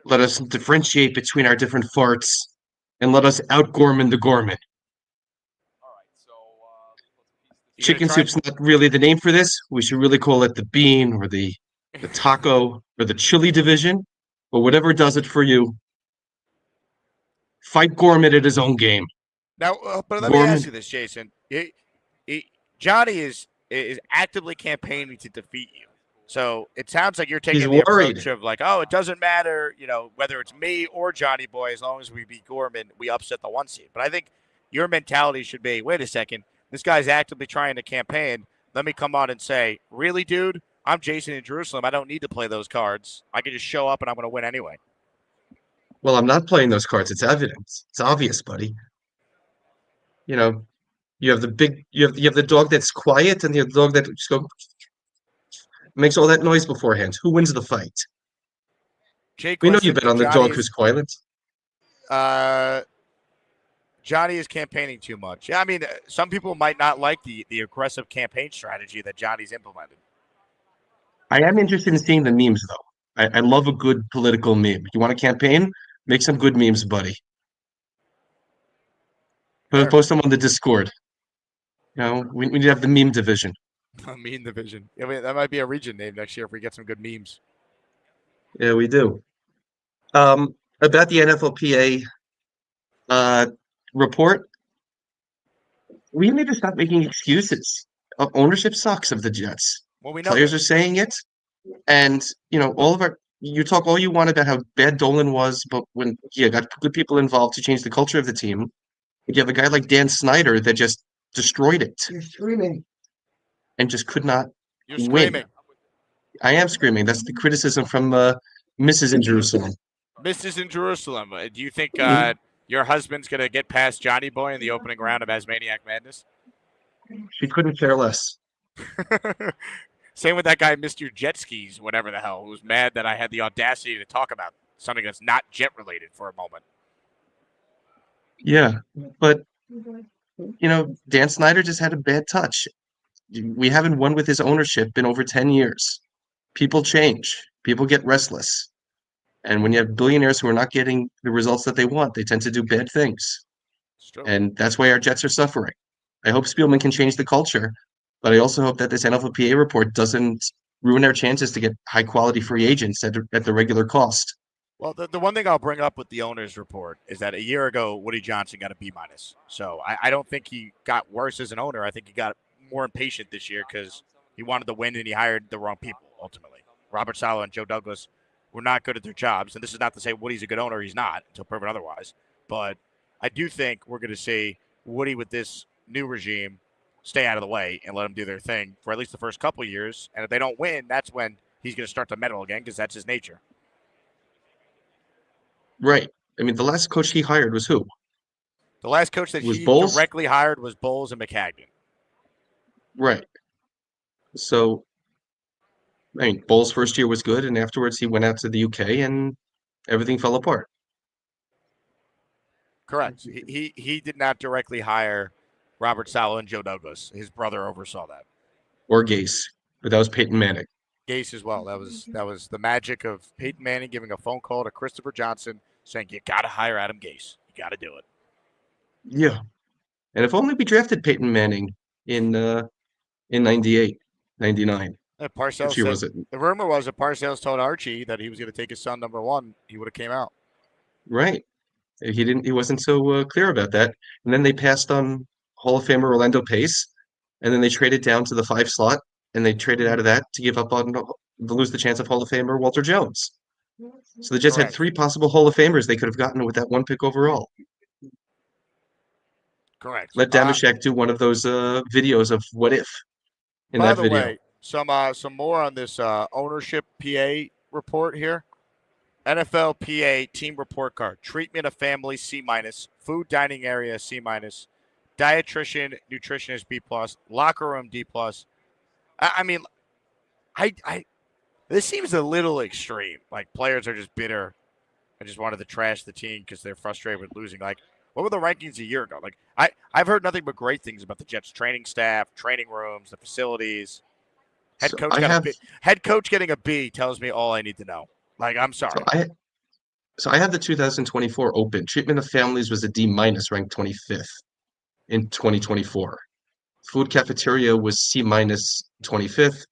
Speaker 12: Let us differentiate between our different farts. And let us out-Gorman the Gorman. chicken soup's not really the name for this. We should really call it the bean or the taco or the chili division, or whatever does it for you. Fight Gorman at his own game.
Speaker 2: Now, but let me ask you this, Jason. Johnny is actively campaigning to defeat you. So it sounds like you're taking the approach of like, oh, it doesn't matter, whether it's me or Johnny Boy, as long as we beat Gorman, we upset the 1 seed. But I think your mentality should be, wait a second, this guy's actively trying to campaign. Let me come on and say, really, dude? I'm Jason in Jerusalem. I don't need to play those cards. I can just show up and I'm going to win anyway.
Speaker 12: Well, I'm not playing those cards. It's evidence. It's obvious, buddy. You have the dog that's quiet and the dog that just makes all that noise beforehand. Who wins the fight?
Speaker 2: Jake,
Speaker 12: we know you bet on the dog who's quiet.
Speaker 2: Johnny is campaigning too much. Yeah, I mean, some people might not like the aggressive campaign strategy that Johnny's implemented.
Speaker 12: I am interested in seeing the memes, though. I love a good political meme. You want a campaign? Make some good memes, buddy. Post them on the Discord. We need to have the meme division.
Speaker 2: A meme division. I mean, that might be a region name next year if we get some good memes.
Speaker 12: Yeah, we do. About the NFLPA report, we need to stop making excuses. Ownership sucks of the Jets.
Speaker 2: Well, we know
Speaker 12: players are saying it, and you talk all you want about how bad Dolan was, but when you got good people involved to change the culture of the team, you have a guy like Dan Snyder that just destroyed it.
Speaker 6: You're screaming.
Speaker 12: And just could not
Speaker 2: You're
Speaker 12: win.
Speaker 2: screaming.
Speaker 12: I am screaming. That's the criticism from Mrs. in Jerusalem.
Speaker 2: Mrs. in Jerusalem. Do you think your husband's going to get past Johnny Boy in the opening round of Asmaniac Madness?
Speaker 12: She couldn't care less.
Speaker 2: Same with that guy, Mr. Jet Skis, whatever the hell, who was mad that I had the audacity to talk about something that's not jet-related for a moment.
Speaker 12: Yeah, but, Dan Snyder just had a bad touch. We haven't won with his ownership in over 10 years. People change. People get restless. And when you have billionaires who are not getting the results that they want, they tend to do bad things. And that's why our Jets are suffering. I hope Spielman can change the culture, but I also hope that this NFLPA report doesn't ruin our chances to get high-quality free agents at the regular cost.
Speaker 2: Well, the one thing I'll bring up with the owner's report is that a year ago, Woody Johnson got a B-. So I don't think he got worse as an owner. I think he got more impatient this year because he wanted to win and he hired the wrong people, ultimately. Robert Saleh and Joe Douglas were not good at their jobs. And this is not to say Woody's a good owner. He's not, until proven otherwise. But I do think we're going to see Woody with this new regime stay out of the way and let them do their thing for at least the first couple of years. And if they don't win, that's when he's going to start to meddle again because that's his nature.
Speaker 12: Right. I mean, the last coach he hired was who?
Speaker 2: The last coach that he
Speaker 12: Bowles?
Speaker 2: directly hired was Bowles and McCagnon.
Speaker 12: Right. So, I mean, Bowles' first year was good, and afterwards he went out to the UK and everything fell apart.
Speaker 2: Correct. He did not directly hire Robert Saleh and Joe Douglas. His brother oversaw that.
Speaker 12: Or Gase, but that was Peyton Manning.
Speaker 2: Gase as well. That was the magic of Peyton Manning giving a phone call to Christopher Johnson saying, you got to hire Adam Gase. You got to do it.
Speaker 12: Yeah. And if only we drafted Peyton Manning in 98, 99.
Speaker 2: Parcells
Speaker 12: year was it?
Speaker 2: The rumor was that Parcells told Archie that he was going to take his son number 1. He would have came out.
Speaker 12: Right. He wasn't so clear about that. And then they passed on Hall of Famer Orlando Pace, and then they traded down to the 5 slot, and they traded out of that to give up on to lose the chance of Hall of Famer Walter Jones. So the Jets had 3 possible Hall of Famers they could have gotten with that 1 pick overall.
Speaker 2: Correct.
Speaker 12: Let Damashek do one of those videos of what if in that video.
Speaker 2: By the way, some more on this ownership PA report here. NFLPA team report card. Treatment of family C-, food dining area C-, dietitian, nutritionist B+, locker room D+. I mean, this seems a little extreme. Like players are just bitter and just wanted to trash the team because they're frustrated with losing. Like, what were the rankings a year ago? Like, I've heard nothing but great things about the Jets training staff, training rooms, the facilities. Head coach getting a B tells me all I need to know. Like, I'm sorry.
Speaker 12: So I have the 2024 Open. Treatment of families was a D-, ranked 25th in 2024. Food cafeteria was C minus 25th.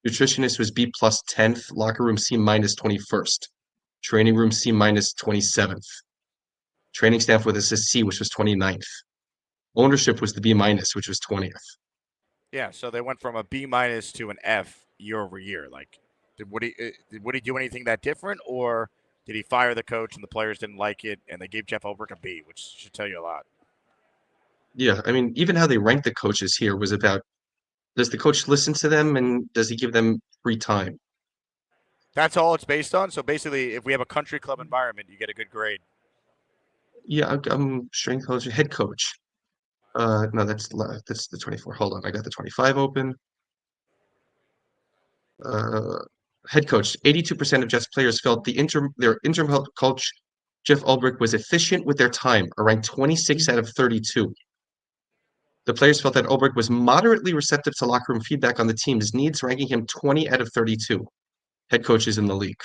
Speaker 12: Nutritionist was B plus 10th. Locker room C minus 21st. Training room C minus 27th. Training staff with us a C, which was 29th. Ownership was the B minus, which was 20th.
Speaker 2: Yeah, so they went from a B minus to an F year over year. Like, would he do anything that different, or did he fire the coach and the players didn't like it and they gave Jeff Ulbrich a B, which should tell you a lot.
Speaker 12: Yeah, I mean, even how they ranked the coaches here was about, does the coach listen to them and does he give them free time?
Speaker 2: That's all it's based on. So basically, if we have a country club environment, you get a good grade.
Speaker 12: Yeah, I'm strength coach, head coach. No, that's the 24. Hold on, I got the 25 open. Head coach. 82% of Jets players felt their interim head coach Jeff Ulbrich was efficient with their time, ranked 26 out of 32. The players felt that Ulbrich was moderately receptive to locker room feedback on the team's needs, ranking him 20 out of 32 head coaches in the league.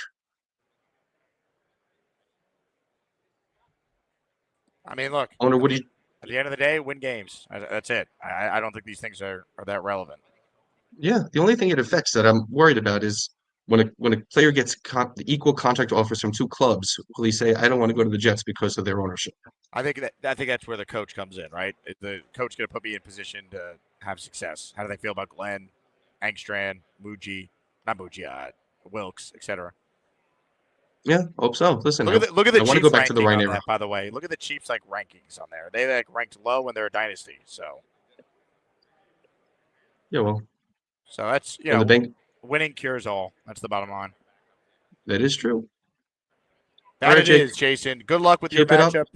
Speaker 2: I mean, look.
Speaker 12: Owner, what do you?
Speaker 2: At the end of the day, win games. That's it. I don't think these things are that relevant.
Speaker 12: Yeah, the only thing it affects that I'm worried about is when a player gets the equal contract offers from two clubs, will he say, I don't want to go to the Jets because of their ownership?
Speaker 2: I think that's where the coach comes in, right? The coach going to put me in position to have success. How do they feel about Glenn, Angstrom, Wilkes, etc.?
Speaker 12: Yeah, hope so. Listen,
Speaker 2: look at the
Speaker 12: I want to
Speaker 2: Chiefs
Speaker 12: go back to the right
Speaker 2: ranking on
Speaker 12: era.
Speaker 2: that, by the way. Look at the Chiefs rankings on there. They ranked low when they're a dynasty. So
Speaker 12: yeah, well,
Speaker 2: so that's winning cures all. That's the bottom line.
Speaker 12: That is true.
Speaker 2: That it is, Jason. Good luck with your matchup.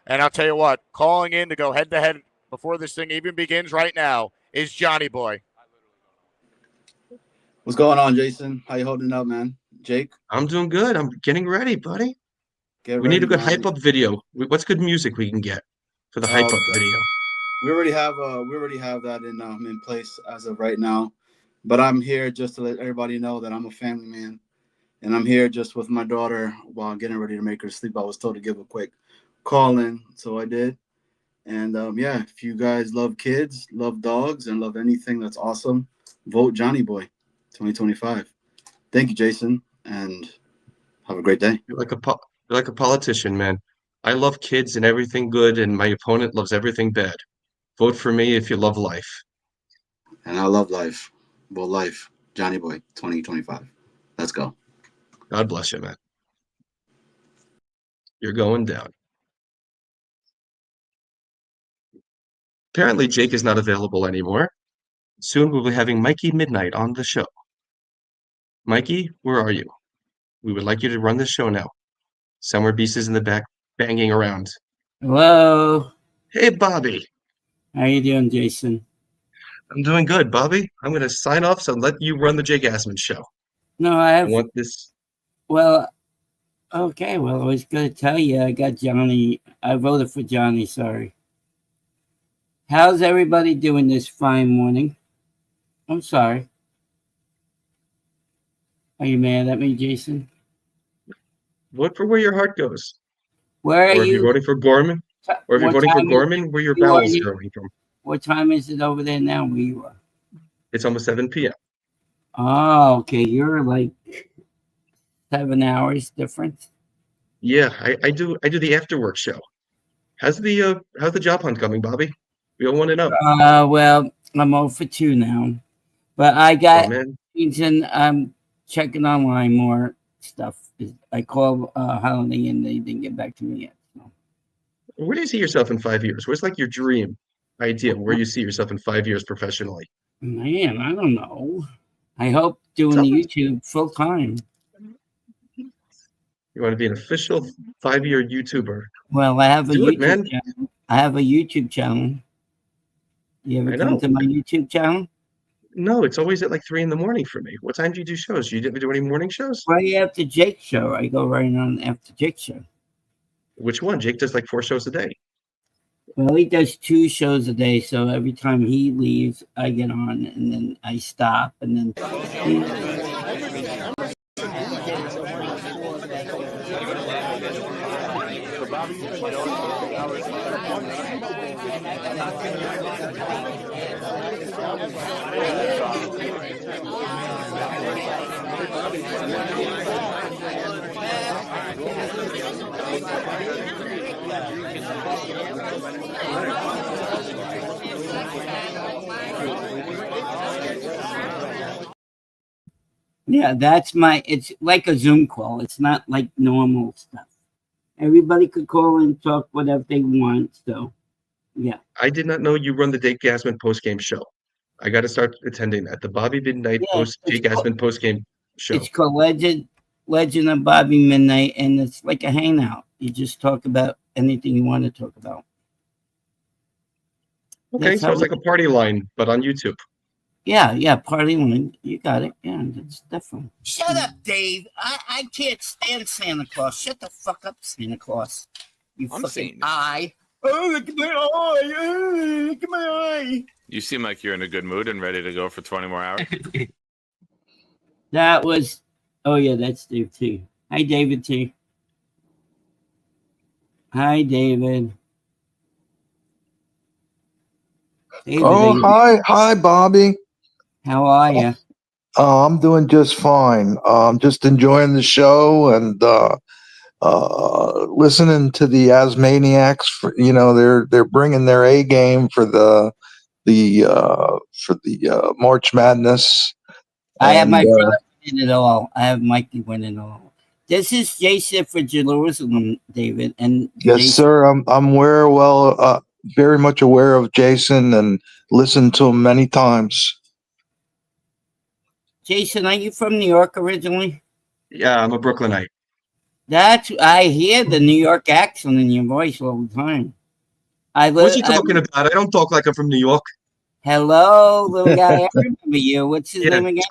Speaker 2: And I'll tell you what, calling in to go head to head before this thing even begins right now is Johnny Boy.
Speaker 13: What's going on, Jason? How you holding up, man? Jake?
Speaker 12: I'm doing good. I'm getting ready, buddy. We need a good hype up video. What's good music we can get for the hype up video?
Speaker 13: We already have that in place as of right now. But I'm here just to let everybody know that I'm a family man. And I'm here just with my daughter while getting ready to make her sleep. I was told to give a quick call in, so I did. And if you guys love kids, love dogs, and love anything that's awesome, vote Johnny Boy 2025. Thank you, Jason, and have a great day.
Speaker 12: You're like a politician, man. I love kids and everything good, and my opponent loves everything bad. Vote for me if you love life.
Speaker 13: And I love life. Vote life. Johnny Boy 2025. Let's go.
Speaker 12: God bless you, man. You're going down. Apparently, Jake is not available anymore. Soon we'll be having Mikey Midnight on the show. Mikey, where are you? We would like you to run the show now. Summer Beast is in the back, banging around.
Speaker 14: Hello.
Speaker 12: Hey, Bobby.
Speaker 14: How you doing, Jason?
Speaker 12: I'm doing good, Bobby. I'm going to sign off, so let you run the Jake Asman show.
Speaker 14: No, I
Speaker 12: want this.
Speaker 14: Well, okay. Well, I was going to tell you, I got Johnny. I voted for Johnny, sorry. How's everybody doing this fine morning? I'm sorry. Are you mad at me, Jason?
Speaker 12: Vote for where your heart goes.
Speaker 14: Where are you?
Speaker 12: Or if you're voting for Gorman, or if you're voting for Gorman, where your bowels are going from.
Speaker 14: What time is it over there now where you are?
Speaker 12: It's almost 7 p.m.
Speaker 14: Oh, okay. You're like 7 hours different.
Speaker 12: Yeah, I do the after work show. How's the job hunt coming, Bobby? We all want to know.
Speaker 14: Well, I'm 0 for 2 now, but I got reason I'm checking online more stuff. I called Holiday and they didn't get back to me yet. So.
Speaker 12: Where do you see yourself in 5 years? Where's like your dream idea where you see yourself in 5 years professionally?
Speaker 14: Man, I don't know. I hope doing the YouTube full time.
Speaker 12: You want to be an official 5-year YouTuber?
Speaker 14: Well, I have a YouTube channel. I have a YouTube channel. You ever come to my YouTube channel?
Speaker 12: No, it's always at like 3 in the morning for me. What time do you do shows? You didn't do any morning shows?
Speaker 14: Right after Jake's show. I go right on after Jake's show.
Speaker 12: Which one? Jake does like 4 shows a day.
Speaker 14: Well, he does 2 shows a day, so every time he leaves, I get on, and then I stop, and then Yeah, it's like a Zoom call. It's not like normal stuff. Everybody could call and talk whatever they want. So, yeah.
Speaker 12: I did not know you run the Dave Gasman postgame show. I got to start attending that. The Bobby Midnight Dave Gasman postgame show.
Speaker 14: It's called Legend of Bobby Midnight, and it's like a hangout. You just talk about anything you want to talk about.
Speaker 12: Okay, so it's like a party line, but on YouTube.
Speaker 14: Yeah, party line. You got it. Yeah, it's definitely.
Speaker 15: Shut up, Dave. I can't stand Santa Claus. Shut the fuck up, Santa Claus. You fucking eye. Oh, look at my eye. Oh, look at my eye.
Speaker 16: You seem like you're in a good mood and ready to go for 20 more hours.
Speaker 14: That was. Oh, yeah, that's Dave T. Hi, David T. Hi, David.
Speaker 17: David, hi, Bobby.
Speaker 14: How are you?
Speaker 17: I'm doing just fine. Just enjoying the show and listening to the Asmaniacs. They're bringing their A game for the March Madness.
Speaker 14: I have my brother winning it all. I have Mikey winning it all. This is Jason for Jerusalem, David, and
Speaker 17: yes,
Speaker 14: Jason.
Speaker 17: sir. I'm very much aware of Jason and listened to him many times.
Speaker 14: Jason, are you from New York originally?
Speaker 12: Yeah, I'm a Brooklynite.
Speaker 14: I hear the New York accent in your voice all the time.
Speaker 12: What's you talking about? I don't talk like I'm from New York.
Speaker 14: Hello, little guy. I remember you. What's his name again?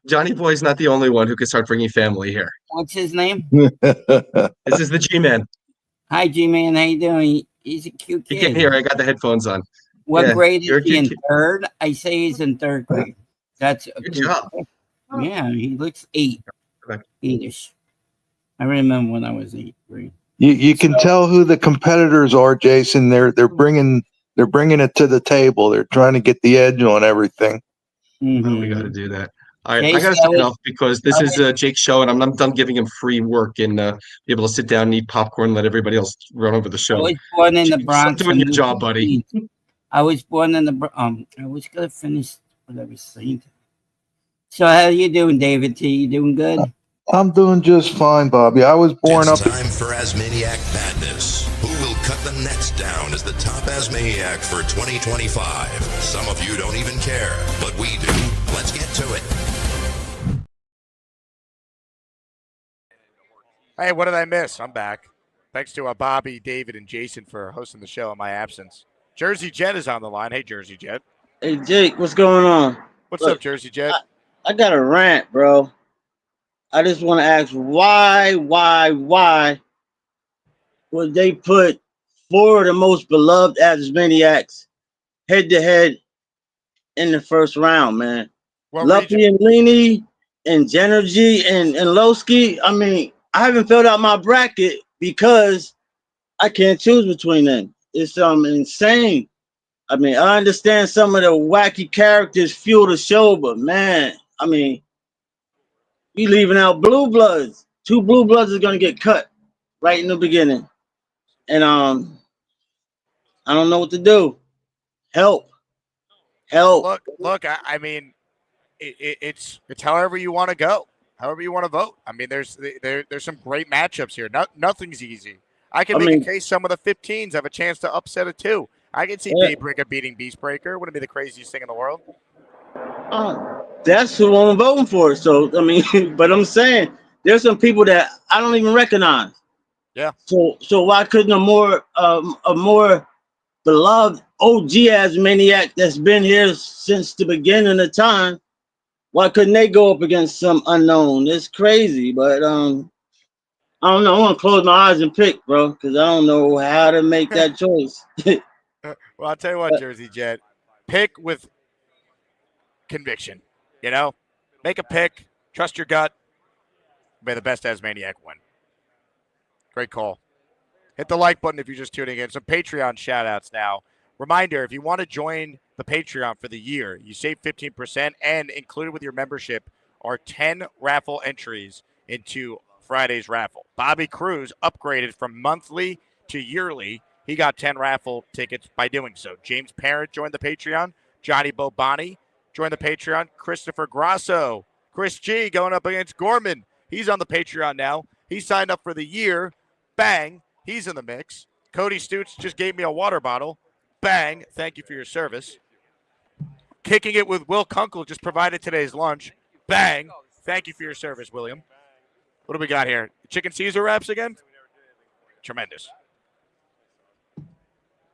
Speaker 12: Johnny Boy's not the only one who can start bringing family here.
Speaker 14: What's his name?
Speaker 12: This is the G-Man.
Speaker 14: Hi, G-Man. How you doing? He's a cute kid.
Speaker 12: You can't hear. I got the headphones on.
Speaker 14: What grade is he in? Third? I say he's in third grade. That's a
Speaker 12: good job.
Speaker 14: Yeah, he looks 8-ish. I remember when I was 8th grade.
Speaker 17: You can tell who the competitors are, Jason. They're bringing it to the table. They're trying to get the edge on everything.
Speaker 12: Oh, we got to do that. All right, I got to sign off because this is Jake's show, and I'm done giving him free work and be able to sit down and eat popcorn and let everybody else run over the show.
Speaker 14: I was born in the Bronx.
Speaker 12: Stop doing your job, buddy.
Speaker 14: I was born in the I was gonna finish what I was saying. So how you doing, David T? You doing good?
Speaker 17: I'm doing just fine, Bobby. I was born
Speaker 1: It's time for Asmaniac Madness. Who will cut the nets down as the top Asmaniac for 2025? Some of you don't even care, but we do. Let's get to it.
Speaker 2: Hey, what did I miss? I'm back. Thanks to Bobby, David, and Jason for hosting the show in my absence. Jersey Jet is on the line. Hey, Jersey Jet.
Speaker 18: Hey, Jake, what's going on?
Speaker 2: What's up, Jersey Jet?
Speaker 18: I got a rant, bro. I just want to ask why would they put 4 of the most beloved Asmaniacs head-to-head in the first round, man? Lucky and Leany and Genergy and Lowski. I mean, I haven't filled out my bracket because I can't choose between them. It's insane. I mean, I understand some of the wacky characters fuel the show, but man, I mean, you leaving out blue bloods. 2 blue bloods is gonna get cut right in the beginning, and I don't know what to do. Help.
Speaker 2: Look. I mean, it's however you want to go, however you want to vote. I mean, there's some great matchups here. Nothing's easy. I can make a case some of the 15s have a chance to upset it too. I can see Daybreaker beating Beastbreaker. Wouldn't it be the craziest thing in the world?
Speaker 18: That's who I'm voting for. So I mean, but I'm saying there's some people that I don't even recognize.
Speaker 2: Yeah.
Speaker 18: So why couldn't a more beloved OG Asmaniac that's been here since the beginning of time? Why couldn't they go up against some unknown? It's crazy, but I don't know. I want to close my eyes and pick, bro, because I don't know how to make that choice.
Speaker 2: Well, I'll tell you what, Jersey Jet, pick with conviction. You know, make a pick, trust your gut. May the best Asmaniac win. Great call. Hit the like button if you're just tuning in. Some Patreon shout outs now. Reminder, if you want to join the Patreon for the year, you save 15%, and included with your membership are 10 raffle entries into Friday's raffle. Bobby Cruz upgraded from monthly to yearly. He got 10 raffle tickets by doing so. James Parent joined the Patreon. Johnny Bobani joined the Patreon. Christopher Grasso. Chris G going up against Gorman. He's on the Patreon now. He signed up for the year. Bang. He's in the mix. Cody Stutes just gave me a water bottle. Bang. Thank you for your service. Kicking it with Will Kunkel just provided today's lunch. Bang. Thank you for your service, William. What do we got here? Chicken Caesar wraps again? Tremendous.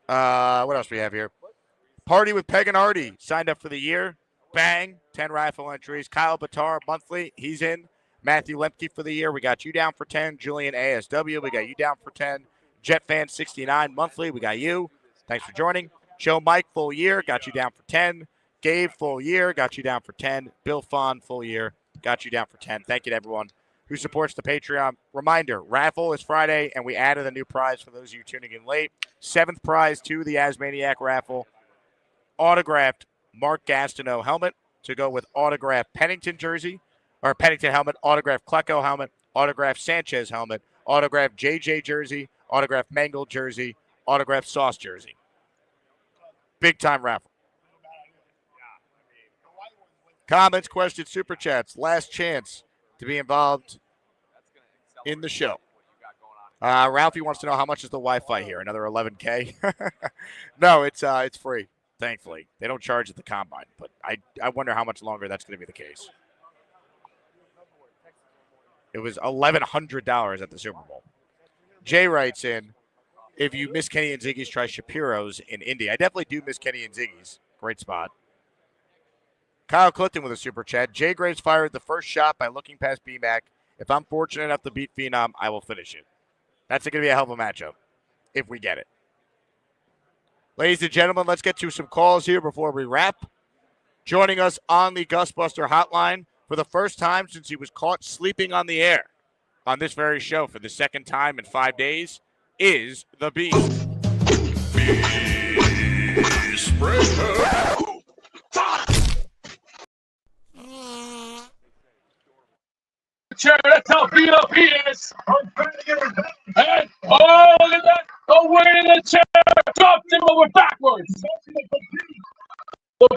Speaker 2: What else do we have here? Party with Peg and Artie. Signed up for the year. Bang. 10 raffle entries. Kyle Batar, monthly. He's in. Matthew Lemke for the year. We got you down for 10. Julian ASW. We got you down for 10. Jet Fan 69 monthly. We got you. Thanks for joining. Joe Mike, full year. Got you down for 10. Gabe, full year. Got you down for 10. Bill Fawn, full year. Got you down for 10. Thank you to everyone who supports the Patreon. Reminder, raffle is Friday, and we added a new prize for those of you tuning in late. 7th prize to the Asmaniac raffle. Autographed Mark Gastineau helmet to go with autographed Pennington jersey, or Pennington helmet, autographed Klecko helmet, autographed Sanchez helmet, autographed JJ jersey, autographed Mangle jersey, autographed Sauce jersey. Big time raffle. Comments, questions, super chats. Last chance to be involved in the show. Ralphie wants to know how much is the Wi-Fi here. Another $11K? No, it's free. Thankfully, they don't charge at the combine, but I wonder how much longer that's going to be the case. It was $1,100 at the Super Bowl. Jay writes in, if you miss Kenny and Ziggy's, try Shapiro's in Indy. I definitely do miss Kenny and Ziggy's. Great spot. Kyle Clifton with a super chat. Jay Graves fired the first shot by looking past BMAC. If I'm fortunate enough to beat Phenom, I will finish it. That's going to be a hell of a matchup if we get it. Ladies and gentlemen, let's get to some calls here before we wrap. Joining us on the Gusbuster hotline for the first time since he was caught sleeping on the air on this very show for the second time in 5 days is the Beast.
Speaker 3: Beast Breaker.
Speaker 9: Chair, that's how beat up he is. And, oh, look at that. The weight in the chair. Dropped him over backwards. Good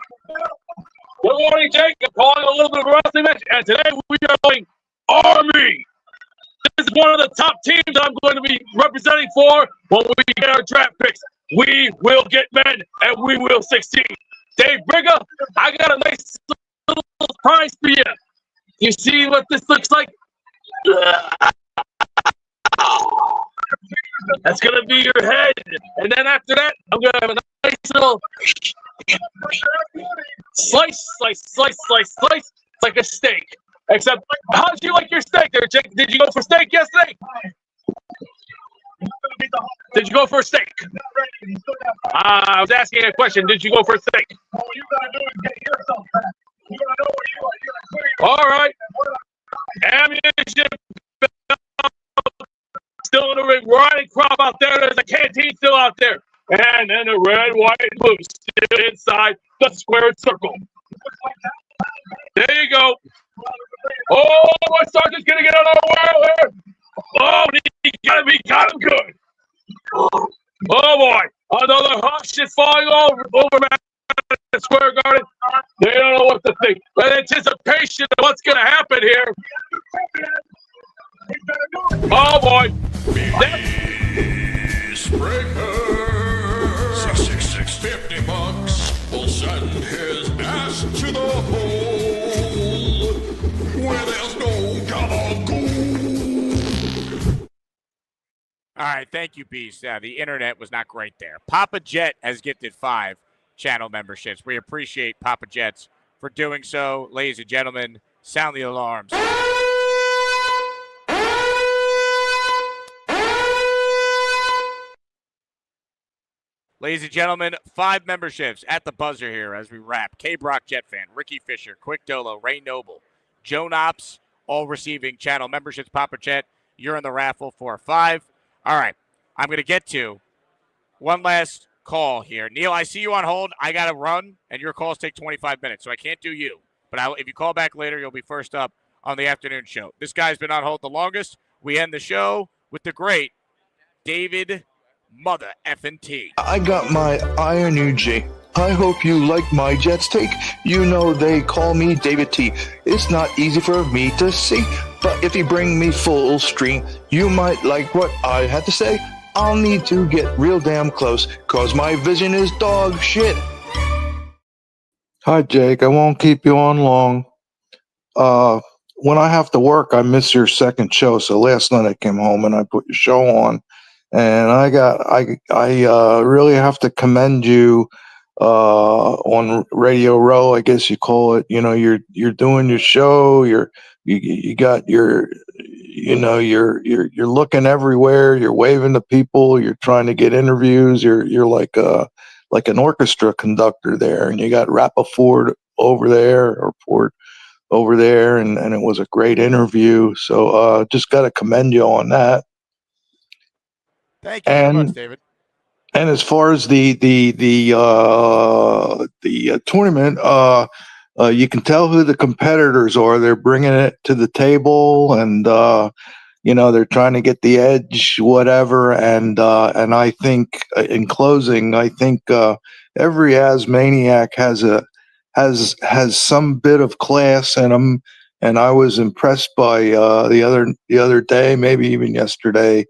Speaker 9: morning, Jake. I'm calling a little bit of a wrestling match. And today we are going Army. This is one of the top teams I'm going to be representing for when we get our draft picks. We will get men and we will succeed. Dave Brigger, I got a nice little prize for you. You see what this looks like? That's going to be your head. And then after that, I'm going to have a nice little slice. It's like a steak. Except, how did you like your steak there, Jake? Did you go for steak yesterday? Did you go for a steak? I was asking a question. Did you go for a steak? All you got to do is get yourself back. You got to know where you are. All right. Ammunition. Still in the ring. Riding crop out there. There's a canteen still out there. And then the red, white, and blue still inside the squared circle. There you go. Oh, my sergeant's going to get out of the way here. Oh, he got him good. Oh, boy. Another hot shit falling over the square garden. They don't know what to think. But anticipation of what's going to happen here. Oh, boy.
Speaker 3: Beast Breaker. 666 $50 will send his ass to the hole where there's no gabagool.
Speaker 2: All right, thank you, Beast. The internet was not great there. Papa Jet has gifted 5 channel memberships. We appreciate Papa Jets for doing so. Ladies and gentlemen, sound the alarms. Ladies and gentlemen, 5 memberships at the buzzer here as we wrap. K-Brock Jet Fan, Ricky Fisher, Quick Dolo, Ray Noble, Joe Knops, all receiving channel memberships. Papa Jet, you're in the raffle for 5. All right, I'm going to get to one last call here. Neil, I see you on hold. I got to run, and your calls take 25 minutes, so I can't do you. But if you call back later, you'll be first up on the afternoon show. This guy's been on hold the longest. We end the show with the great David Mother Effin' T.
Speaker 17: I got my Iron UG. I hope you like my Jets take. You know they call me David T. It's not easy for me to see, but if you bring me full stream, you might like what I had to say. I'll need to get real damn close, cause my vision is dog shit. Hi, Jake. I won't keep you on long. When I have to work, I miss your second show. So last night I came home and I put your show on, and I really have to commend you on Radio Row, I guess you call it. You know, you're doing your show. You got your, you know, you're looking everywhere. You're waving to people. You're trying to get interviews. You're like an orchestra conductor there, and you got Rapoport over there, and it was a great interview. So just got to commend you on that.
Speaker 2: Thank you very much, David.
Speaker 17: And as far as the tournament, you can tell who the competitors are. They're bringing it to the table, and you know, they're trying to get the edge, whatever. And I think, in closing, I think every Asmaniac has some bit of class in them. And I was impressed by the other day, maybe even yesterday.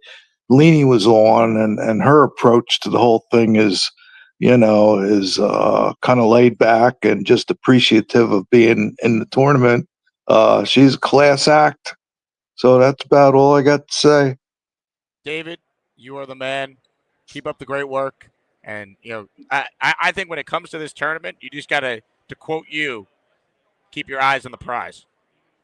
Speaker 17: Leanie was on, and her approach to the whole thing is kind of laid back and just appreciative of being in the tournament. She's a class act. So that's about all I got to say.
Speaker 2: David, you are the man. Keep up the great work. And, you know, I think when it comes to this tournament, you just got to quote you, keep your eyes on the prize.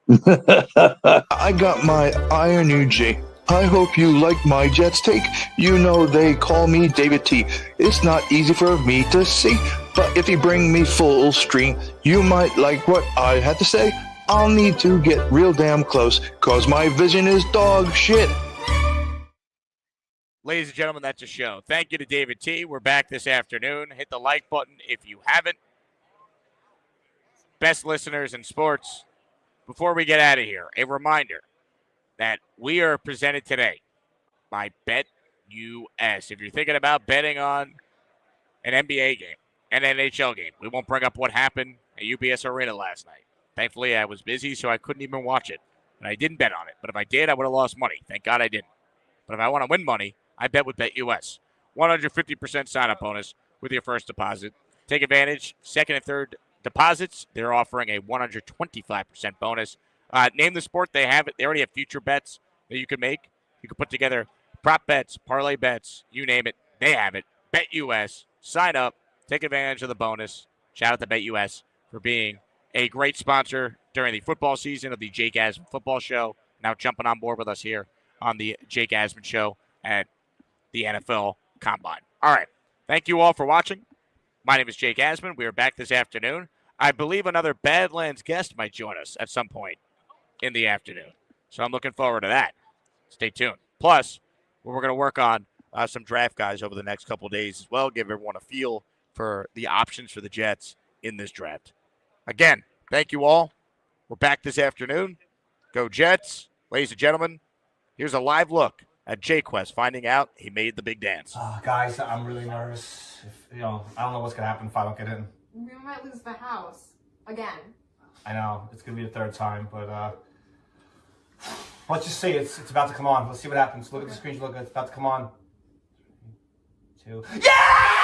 Speaker 17: I got my Iron UG. I hope you like my Jets take. You know they call me David T. It's not easy for me to see, but if you bring me full stream, you might like what I had to say. I'll need to get real damn close, cause my vision is dog shit.
Speaker 2: Ladies and gentlemen, that's a show. Thank you to David T. We're back this afternoon. Hit the like button if you haven't. Best listeners in sports. Before we get out of here, a reminder that we are presented today by BetUS. If you're thinking about betting on an NBA game, an NHL game, we won't bring up what happened at UBS Arena last night. Thankfully, I was busy, so I couldn't even watch it. And I didn't bet on it. But if I did, I would have lost money. Thank God I didn't. But if I want to win money, I bet with BetUS. 150% sign-up bonus with your first deposit. Take advantage. Second and third deposits, they're offering a 125% bonus. Name the sport, they have it. They already have future bets that you can make. You can put together prop bets, parlay bets, you name it. They have it. BetUS. Sign up. Take advantage of the bonus. Shout out to BetUS for being a great sponsor during the football season of the Jake Asman Football Show. Now jumping on board with us here on the Jake Asman Show at the NFL Combine. All right. Thank you all for watching. My name is Jake Asman. We are back this afternoon. I believe another Badlands guest might join us at some point in the afternoon. So I'm looking forward to that. Stay tuned. Plus, we're going to work on some draft guys over the next couple of days as well, give everyone a feel for the options for the Jets in this draft. Again, thank you all. We're back this afternoon. Go Jets. Ladies and gentlemen, here's a live look at Jay Quest finding out he made the big dance.
Speaker 19: Guys, I'm really nervous. I don't know what's going to happen if I don't get in.
Speaker 20: We might lose the house. Again.
Speaker 19: I know. It's going to be the third time, but let's just see. It's about to come on. Let's see what happens. Look at the screen. Look, it's about to come on. 3, 2. Yeah!